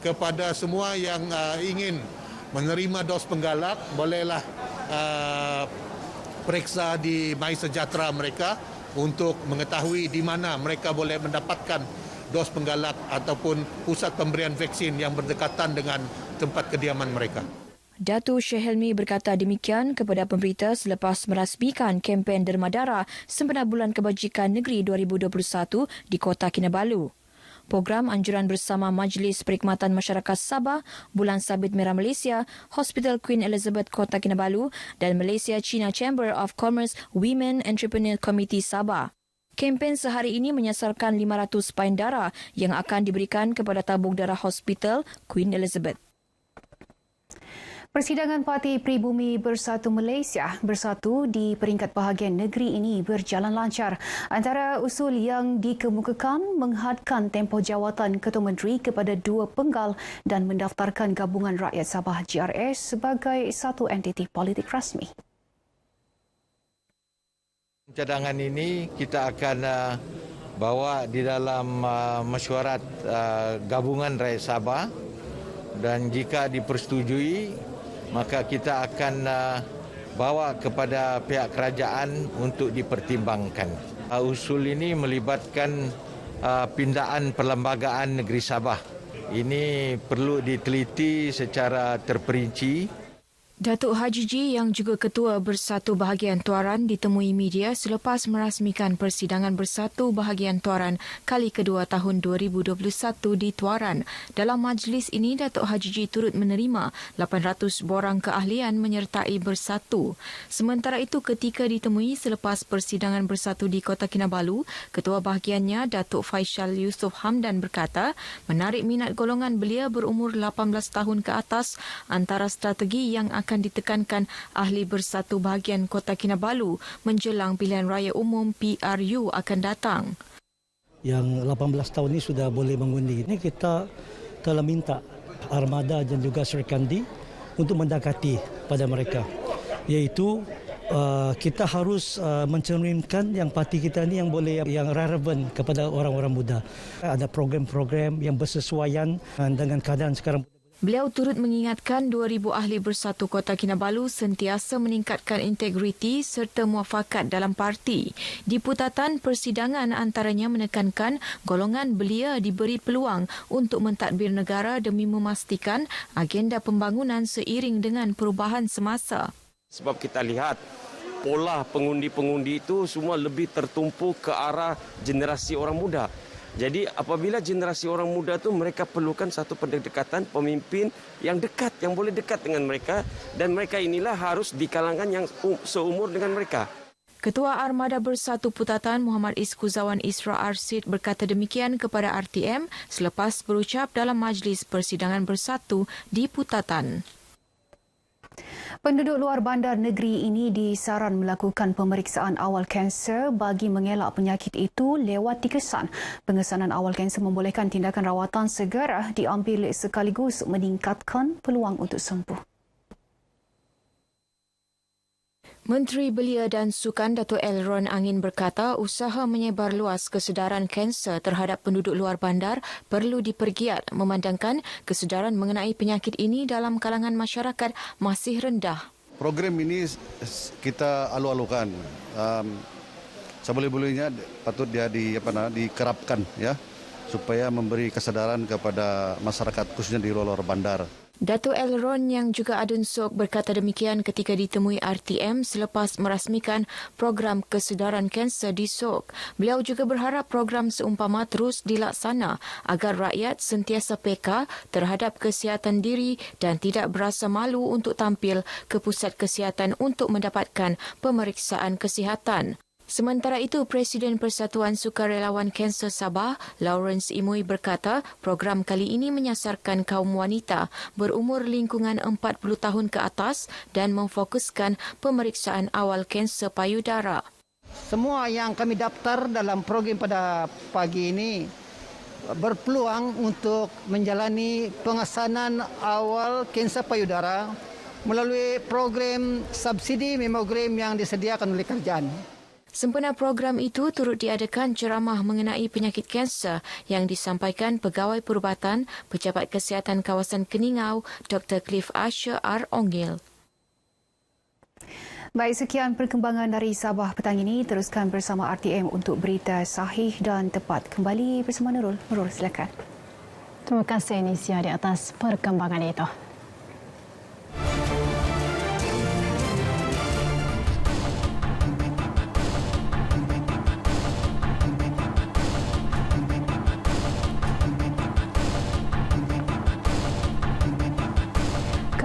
Kepada semua yang ingin menerima dos penggalak, bolehlah periksa di MySejahtera mereka untuk mengetahui di mana mereka boleh mendapatkan dos penggalak ataupun pusat pemberian vaksin yang berdekatan dengan tempat kediaman mereka. Datuk Syed Helmi berkata demikian kepada pemberita selepas merasmikan kempen derma darah Sempena Bulan Kebajikan Negeri 2021 di Kota Kinabalu. Program anjuran bersama Majlis Perkhidmatan Masyarakat Sabah, Bulan Sabit Merah Malaysia, Hospital Queen Elizabeth Kota Kinabalu dan Malaysia China Chamber of Commerce Women Entrepreneur Committee Sabah. Kempen sehari ini menyasarkan 500 pain darah yang akan diberikan kepada tabung darah Hospital Queen Elizabeth. Persidangan Parti Pribumi Bersatu Malaysia Bersatu di peringkat bahagian negeri ini berjalan lancar. Antara usul yang dikemukakan menghadkan tempoh jawatan Ketua Menteri kepada 2 penggal dan mendaftarkan Gabungan Rakyat Sabah GRS sebagai satu entiti politik rasmi. Cadangan ini kita akan bawa di dalam mesyuarat Gabungan Rakyat Sabah dan jika dipersetujui maka kita akan bawa kepada pihak kerajaan untuk dipertimbangkan. Usul ini melibatkan pindaan perlembagaan negeri Sabah. Ini perlu diteliti secara terperinci. Datuk Haji Ji yang juga Ketua Bersatu Bahagian Tuaran ditemui media selepas merasmikan Persidangan Bersatu Bahagian Tuaran kali kedua tahun 2021 di Tuaran. Dalam majlis ini, Datuk Haji Ji turut menerima 800 borang keahlian menyertai Bersatu. Sementara itu, ketika ditemui selepas Persidangan Bersatu di Kota Kinabalu, Ketua Bahagiannya Datuk Faisal Yusof Hamdan berkata menarik minat golongan belia berumur 18 tahun ke atas antara strategi yang akan ditekankan ahli Bersatu Bahagian Kota Kinabalu menjelang pilihan raya umum PRU akan datang. Yang 18 tahun ini sudah boleh mengundi. Ini kita telah minta armada dan juga serikandi untuk mendekati pada mereka. Iaitu kita harus mencerminkan yang parti kita ini yang boleh yang relevan kepada orang-orang muda. Ada program-program yang bersesuaian dengan keadaan sekarang. Beliau turut mengingatkan 2,000 ahli Bersatu Kota Kinabalu sentiasa meningkatkan integriti serta muafakat dalam parti. Di putatan persidangan antaranya menekankan golongan belia diberi peluang untuk mentadbir negara demi memastikan agenda pembangunan seiring dengan perubahan semasa. Sebab kita lihat pola pengundi-pengundi itu semua lebih tertumpu ke arah generasi orang muda. Jadi apabila generasi orang muda itu mereka perlukan satu pendekatan pemimpin yang dekat, yang boleh dekat dengan mereka dan mereka inilah harus di kalangan yang seumur dengan mereka. Ketua Armada Bersatu Putatan Muhammad Iskuzawan Isra Arsid berkata demikian kepada RTM selepas berucap dalam majlis persidangan bersatu di Putatan. Penduduk luar bandar negeri ini disaran melakukan pemeriksaan awal kanser bagi mengelak penyakit itu lewat 3 kesan. Pengesanan awal kanser membolehkan tindakan rawatan segera diambil sekaligus meningkatkan peluang untuk sembuh. Menteri Belia dan Sukan Dato' L. Ron Angin berkata usaha menyebar luas kesedaran kanser terhadap penduduk luar bandar perlu dipergiat memandangkan kesedaran mengenai penyakit ini dalam kalangan masyarakat masih rendah. Program ini kita alu-alukan. Seboleh-bolehnya patut dia dikerapkan ya supaya memberi kesedaran kepada masyarakat khususnya di luar bandar. Dato' L. Ron yang juga adun sok berkata demikian ketika ditemui RTM selepas merasmikan program kesedaran kanser di Sok. Beliau juga berharap program seumpama terus dilaksana agar rakyat sentiasa peka terhadap kesihatan diri dan tidak berasa malu untuk tampil ke pusat kesihatan untuk mendapatkan pemeriksaan kesihatan. Sementara itu, Presiden Persatuan Sukarelawan Kanser Sabah, Lawrence Imui berkata program kali ini menyasarkan kaum wanita berumur lingkungan 40 tahun ke atas dan memfokuskan pemeriksaan awal kanser payudara. Semua yang kami daftar dalam program pada pagi ini berpeluang untuk menjalani pengesanan awal kanser payudara melalui program subsidi mamogram yang disediakan oleh kerajaan. Sempena program itu turut diadakan ceramah mengenai penyakit kanser yang disampaikan Pegawai Perubatan Pejabat Kesihatan Kawasan Keningau, Dr. Cliff Asher R. Ongil. Baik, sekian perkembangan dari Sabah petang ini. Teruskan bersama RTM untuk berita sahih dan tepat. Kembali bersama Nurul. Nurul, silakan. Terima kasih Nisia di atas perkembangan itu.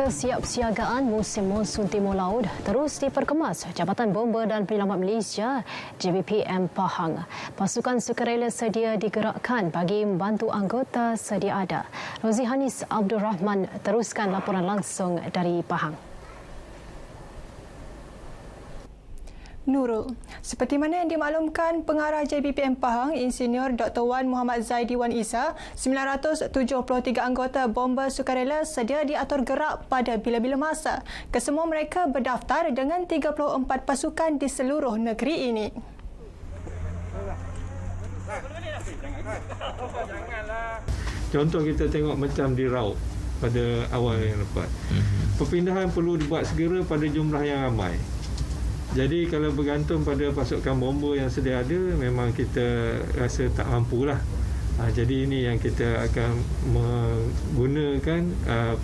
Kesiapsiagaan musim monsun Timur Laut terus diperkemas Jabatan Bomba dan Penyelamat Malaysia JBPM Pahang. Pasukan sukarela sedia digerakkan bagi membantu anggota sedia ada. Rozi Hanis Abdul Rahman teruskan laporan langsung dari Pahang. Nurul, seperti mana yang dimaklumkan Pengarah JBPM Pahang, Insinyur Dr. Wan Muhammad Zaidi Wan Isa, 973 anggota bomba sukarela sedia diatur gerak pada bila-bila masa. Kesemua mereka berdaftar dengan 34 pasukan di seluruh negeri ini. Contoh kita tengok macam di Raub pada awal yang lepas. Perpindahan perlu dibuat segera pada jumlah yang ramai. Jadi kalau bergantung pada pasukan bomba yang sedia ada, memang kita rasa tak mampulah. Jadi ini yang kita akan menggunakan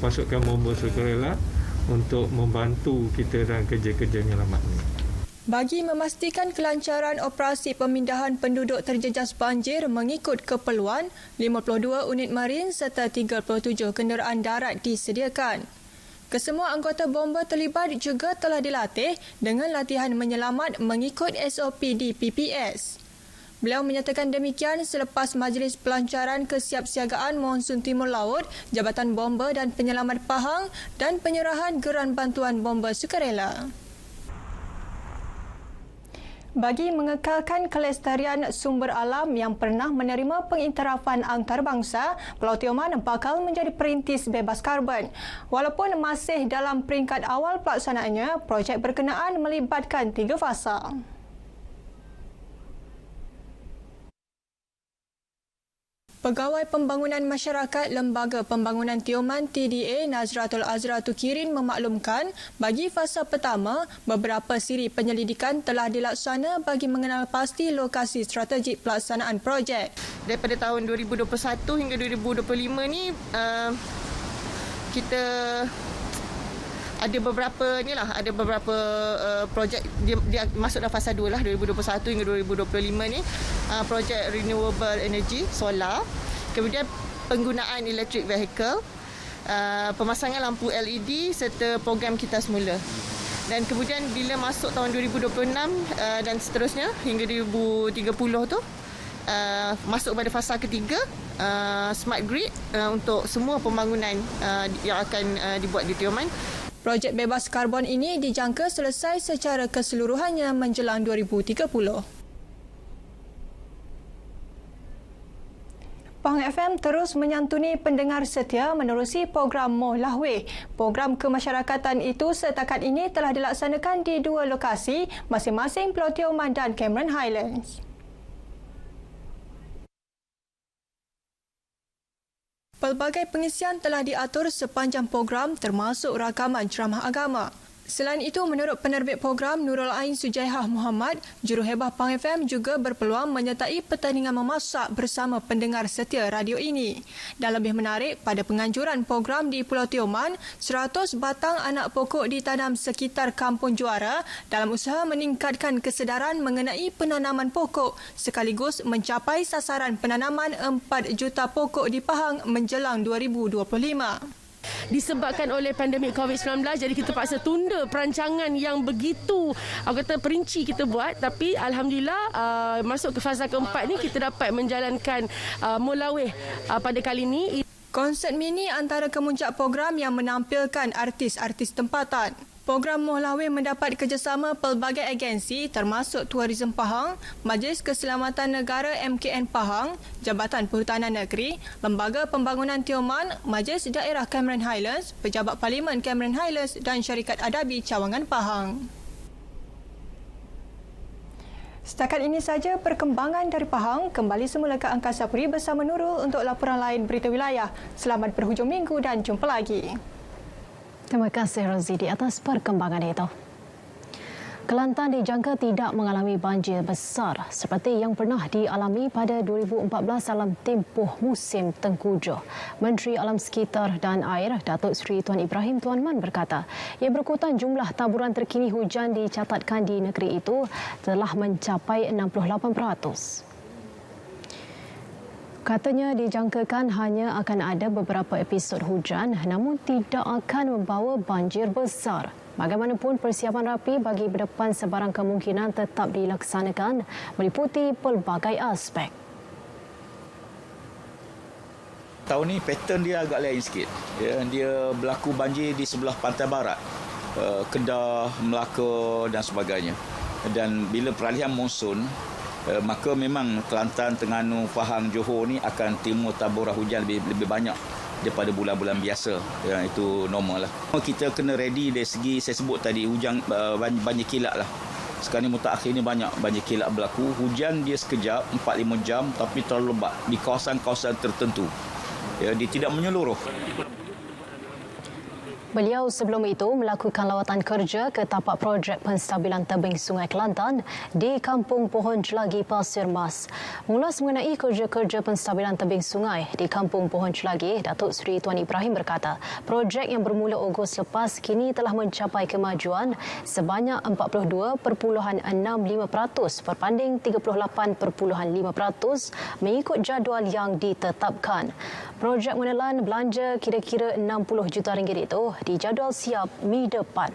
pasukan bomba sukarela untuk membantu kita dalam kerja-kerja menyelamat ini. Bagi memastikan kelancaran operasi pemindahan penduduk terjejas banjir mengikut keperluan, 52 unit marin serta 37 kenderaan darat disediakan. Kesemua anggota bomba terlibat juga telah dilatih dengan latihan menyelamat mengikut SOP di PPS. Beliau menyatakan demikian selepas majlis pelancaran kesiapsiagaan monsun Timur Laut, Jabatan Bomba dan Penyelamat Pahang dan penyerahan geran bantuan bomba sukarela. Bagi mengekalkan kelestarian sumber alam yang pernah menerima pengiktirafan antarabangsa, Pulau Tioman bakal menjadi perintis bebas karbon. Walaupun masih dalam peringkat awal pelaksanaannya, projek berkenaan melibatkan 3 fasa. Pegawai Pembangunan Masyarakat Lembaga Pembangunan Tioman TDA Nazratul Azra Tukirin memaklumkan bagi fasa pertama, beberapa siri penyelidikan telah dilaksana bagi mengenal pasti lokasi strategik pelaksanaan projek. Daripada tahun 2021 hingga 2025 ni kita ada beberapa projek dia masuk dalam fasa 2 lah, 2021 hingga 2025 ni, projek renewable energy solar, kemudian penggunaan electric vehicle, pemasangan lampu LED serta program kita semula. Dan kemudian bila masuk tahun 2026 dan seterusnya hingga 2030 tu masuk pada fasa ketiga smart grid untuk semua pembangunan yang akan dibuat di Tioman. Projek bebas karbon ini dijangka selesai secara keseluruhannya menjelang 2030. Pahang FM terus menyantuni pendengar setia menerusi program Moh Lahweh. Program kemasyarakatan itu setakat ini telah dilaksanakan di 2 lokasi, masing-masing Pulau Tioman dan Cameron Highlands. Pelbagai pengisian telah diatur sepanjang program termasuk rakaman ceramah agama. Selain itu, menurut penerbit program Nurul Ain Sujaihah Muhammad, Juruhebah Pahang FM juga berpeluang menyertai pertandingan memasak bersama pendengar setia radio ini. Dan lebih menarik, pada penganjuran program di Pulau Tioman, 100 batang anak pokok ditanam sekitar Kampung Juara dalam usaha meningkatkan kesedaran mengenai penanaman pokok sekaligus mencapai sasaran penanaman 4 juta pokok di Pahang menjelang 2025. Disebabkan oleh pandemik COVID-19, jadi kita paksa tunda perancangan yang begitu perinci kita buat, tapi alhamdulillah masuk ke fasa keempat ni kita dapat menjalankan Moh Lahweh pada kali ini. Konsert mini antara kemuncak program yang menampilkan artis-artis tempatan. Program Moh Lahweh mendapat kerjasama pelbagai agensi termasuk Tourism Pahang, Majlis Keselamatan Negara MKN Pahang, Jabatan Perhutanan Negeri, Lembaga Pembangunan Tioman, Majlis Daerah Cameron Highlands, Pejabat Parlimen Cameron Highlands dan Syarikat Adabi Cawangan Pahang. Setakat ini saja perkembangan dari Pahang. Kembali semula ke Angkasa Puri bersama Nurul untuk laporan lain berita wilayah. Selamat berhujung minggu dan jumpa lagi. Terima kasih Rozi di atas perkembangan itu. Kelantan dijangka tidak mengalami banjir besar seperti yang pernah dialami pada 2014 dalam tempoh musim tengkujuh. Menteri Alam Sekitar dan Air, Datuk Seri Tuan Ibrahim Tuan Man berkata, ia berkutan jumlah taburan terkini hujan dicatatkan di negeri itu telah mencapai 68%. Katanya dijangkakan hanya akan ada beberapa episod hujan namun tidak akan membawa banjir besar. Bagaimanapun persiapan rapi bagi berdepan sebarang kemungkinan tetap dilaksanakan meliputi pelbagai aspek. Tahun ni pattern dia agak lain sikit. Dia berlaku banjir di sebelah pantai barat, Kedah, Melaka dan sebagainya. Dan bila peralihan monsun, maka memang Kelantan, Terengganu, Pahang, Johor ni akan timur taburan hujan lebih banyak daripada bulan-bulan biasa. Ya, itu normal lah. Kita kena ready dari segi saya sebut tadi hujan banjir kilat lah. Sekarang ni mutakhir ni banyak banjir kilat berlaku. Hujan dia sekejap 4-5 jam tapi terlalu lebat di kawasan-kawasan tertentu. Ya, dia tidak menyeluruh. Beliau sebelum itu melakukan lawatan kerja ke tapak projek penstabilan tebing Sungai Kelantan di Kampung Pohon Celagi, Pasir Mas. Mengulas mengenai kerja-kerja penstabilan tebing sungai di Kampung Pohon Celagi, Datuk Seri Tuan Ibrahim berkata, projek yang bermula Ogos lepas kini telah mencapai kemajuan sebanyak 42.65% berbanding 38.5% mengikut jadual yang ditetapkan. Projek menelan belanja kira-kira 60 juta ringgit itu dijadual siap minggu depan.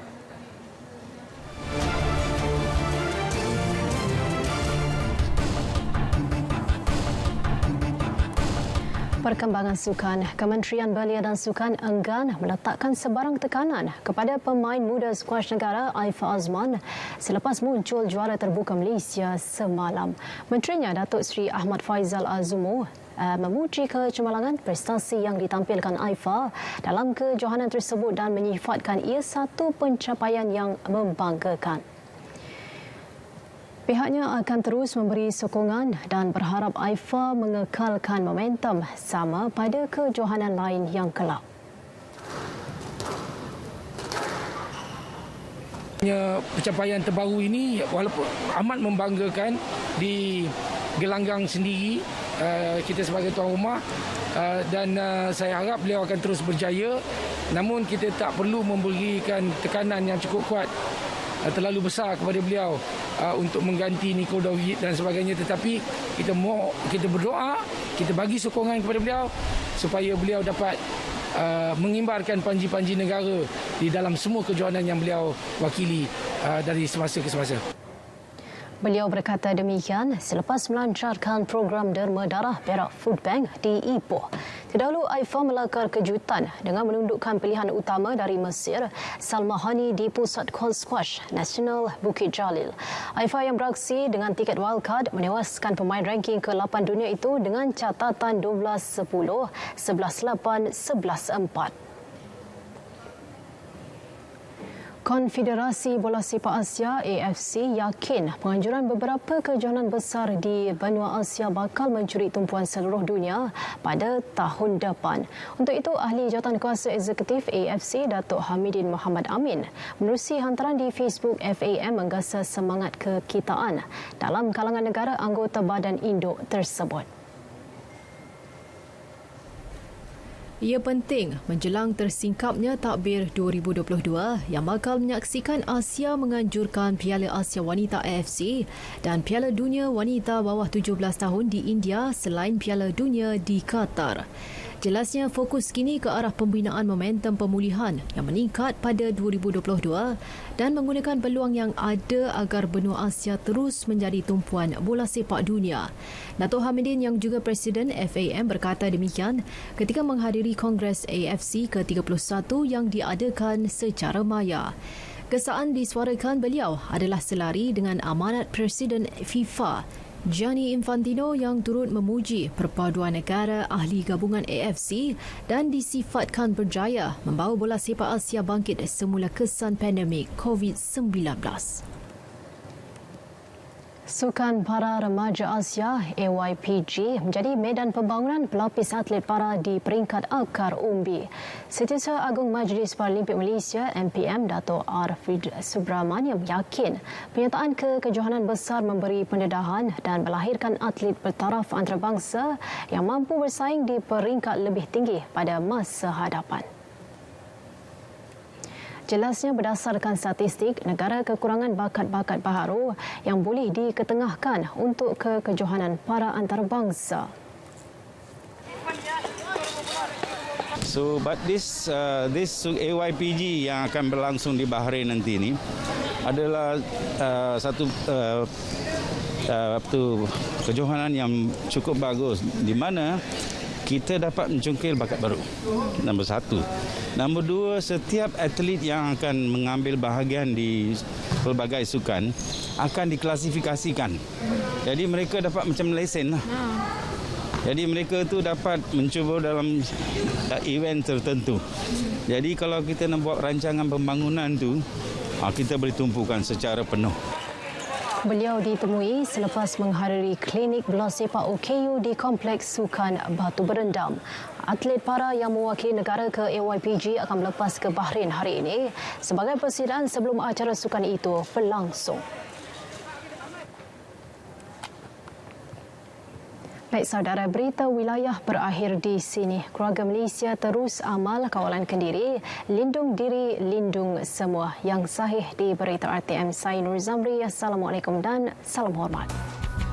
Perkembangan sukan, Kementerian Belia dan Sukan enggan meletakkan sebarang tekanan kepada pemain muda skuash negara Aifa Azman selepas muncul juara terbuka Malaysia semalam. Menterinya Datuk Seri Ahmad Faizal Azumu memuji kecemerlangan prestasi yang ditampilkan Aifa dalam kejohanan tersebut dan menyifatkan ia satu pencapaian yang membanggakan. Pihaknya akan terus memberi sokongan dan berharap Aifa mengekalkan momentum sama pada kejohanan lain yang kelak. Pencapaian terbaru ini walaupun amat membanggakan di gelanggang sendiri kita sebagai tuan rumah dan saya harap beliau akan terus berjaya, namun kita tak perlu memberikan tekanan yang cukup kuat terlalu besar kepada beliau untuk mengganti Nicole Dawid dan sebagainya, tetapi kita berdoa, kita bagi sokongan kepada beliau supaya beliau dapat mengimbarkan panji-panji negara di dalam semua kejohanan yang beliau wakili dari semasa ke semasa. Beliau berkata demikian selepas melancarkan program derma darah perak Food Bank di Ipoh. Terdahulu, AIFA melakar kejutan dengan menundukkan pilihan utama dari Mesir, Salma Hani di Pusat Squash Nasional Bukit Jalil. AIFA yang beraksi dengan tiket wildcard menewaskan pemain ranking ke-8 dunia itu dengan catatan 12-10, 11-8, 11-4. Konfederasi Bola Sepak Asia AFC yakin penganjuran beberapa kejohanan besar di benua Asia bakal mencuri tumpuan seluruh dunia pada tahun depan. Untuk itu, Ahli Jawatankuasa Eksekutif AFC Datuk Hamidin Muhammad Amin menerusi hantaran di Facebook FAM menggasa semangat kekitaan dalam kalangan negara anggota badan induk tersebut. Ia penting menjelang tersingkapnya takbir 2022 yang bakal menyaksikan Asia menganjurkan Piala Asia Wanita AFC dan Piala Dunia Wanita bawah 17 tahun di India selain Piala Dunia di Qatar. Jelasnya fokus kini ke arah pembinaan momentum pemulihan yang meningkat pada 2022 dan menggunakan peluang yang ada agar benua Asia terus menjadi tumpuan bola sepak dunia. Datuk Hamidin yang juga Presiden FAM berkata demikian ketika menghadiri Kongres AFC ke-31 yang diadakan secara maya. Kesaan disuarakan beliau adalah selari dengan amanat Presiden FIFA Gianni Infantino yang turut memuji perpaduan negara ahli gabungan AFC dan disifatkan berjaya membawa bola sepak Asia bangkit semula kesan pandemik COVID-19. Sukan Para Remaja Asia AYPG menjadi medan pembangunan pelapis atlet para di peringkat akar umbi. Setiausaha Agung Majlis Paralimpik Malaysia MPM Dato' Arfid Subramaniam yakin penyertaan kejohanan besar memberi pendedahan dan melahirkan atlet bertaraf antarabangsa yang mampu bersaing di peringkat lebih tinggi pada masa hadapan. Jelasnya berdasarkan statistik, negara kekurangan bakat-bakat baharu yang boleh diketengahkan untuk kejohanan para antarabangsa. So, but this AYPG yang akan berlangsung di Bahrain nanti ini adalah satu kejohanan yang cukup bagus di mana kita dapat mencungkil bakat baru. Nombor satu. Nombor dua, setiap atlet yang akan mengambil bahagian di pelbagai sukan akan diklasifikasikan. Jadi mereka dapat macam lesen lah. Jadi mereka tu dapat mencuba dalam event tertentu. Jadi kalau kita nak buat rancangan pembangunan tu, kita boleh tumpukan secara penuh. Beliau ditemui selepas menghadiri klinik bola sepak OKU di Kompleks Sukan Batu Berendam. Atlet para yang mewakili negara ke AYPG akan melepas ke Bahrain hari ini sebagai persediaan sebelum acara sukan itu berlangsung. Baik saudara, berita wilayah berakhir di sini. Keluarga Malaysia terus amal kawalan kendiri, lindung diri, lindung semua. Yang sahih di berita RTM, saya Nur Zamri. Assalamualaikum dan salam hormat.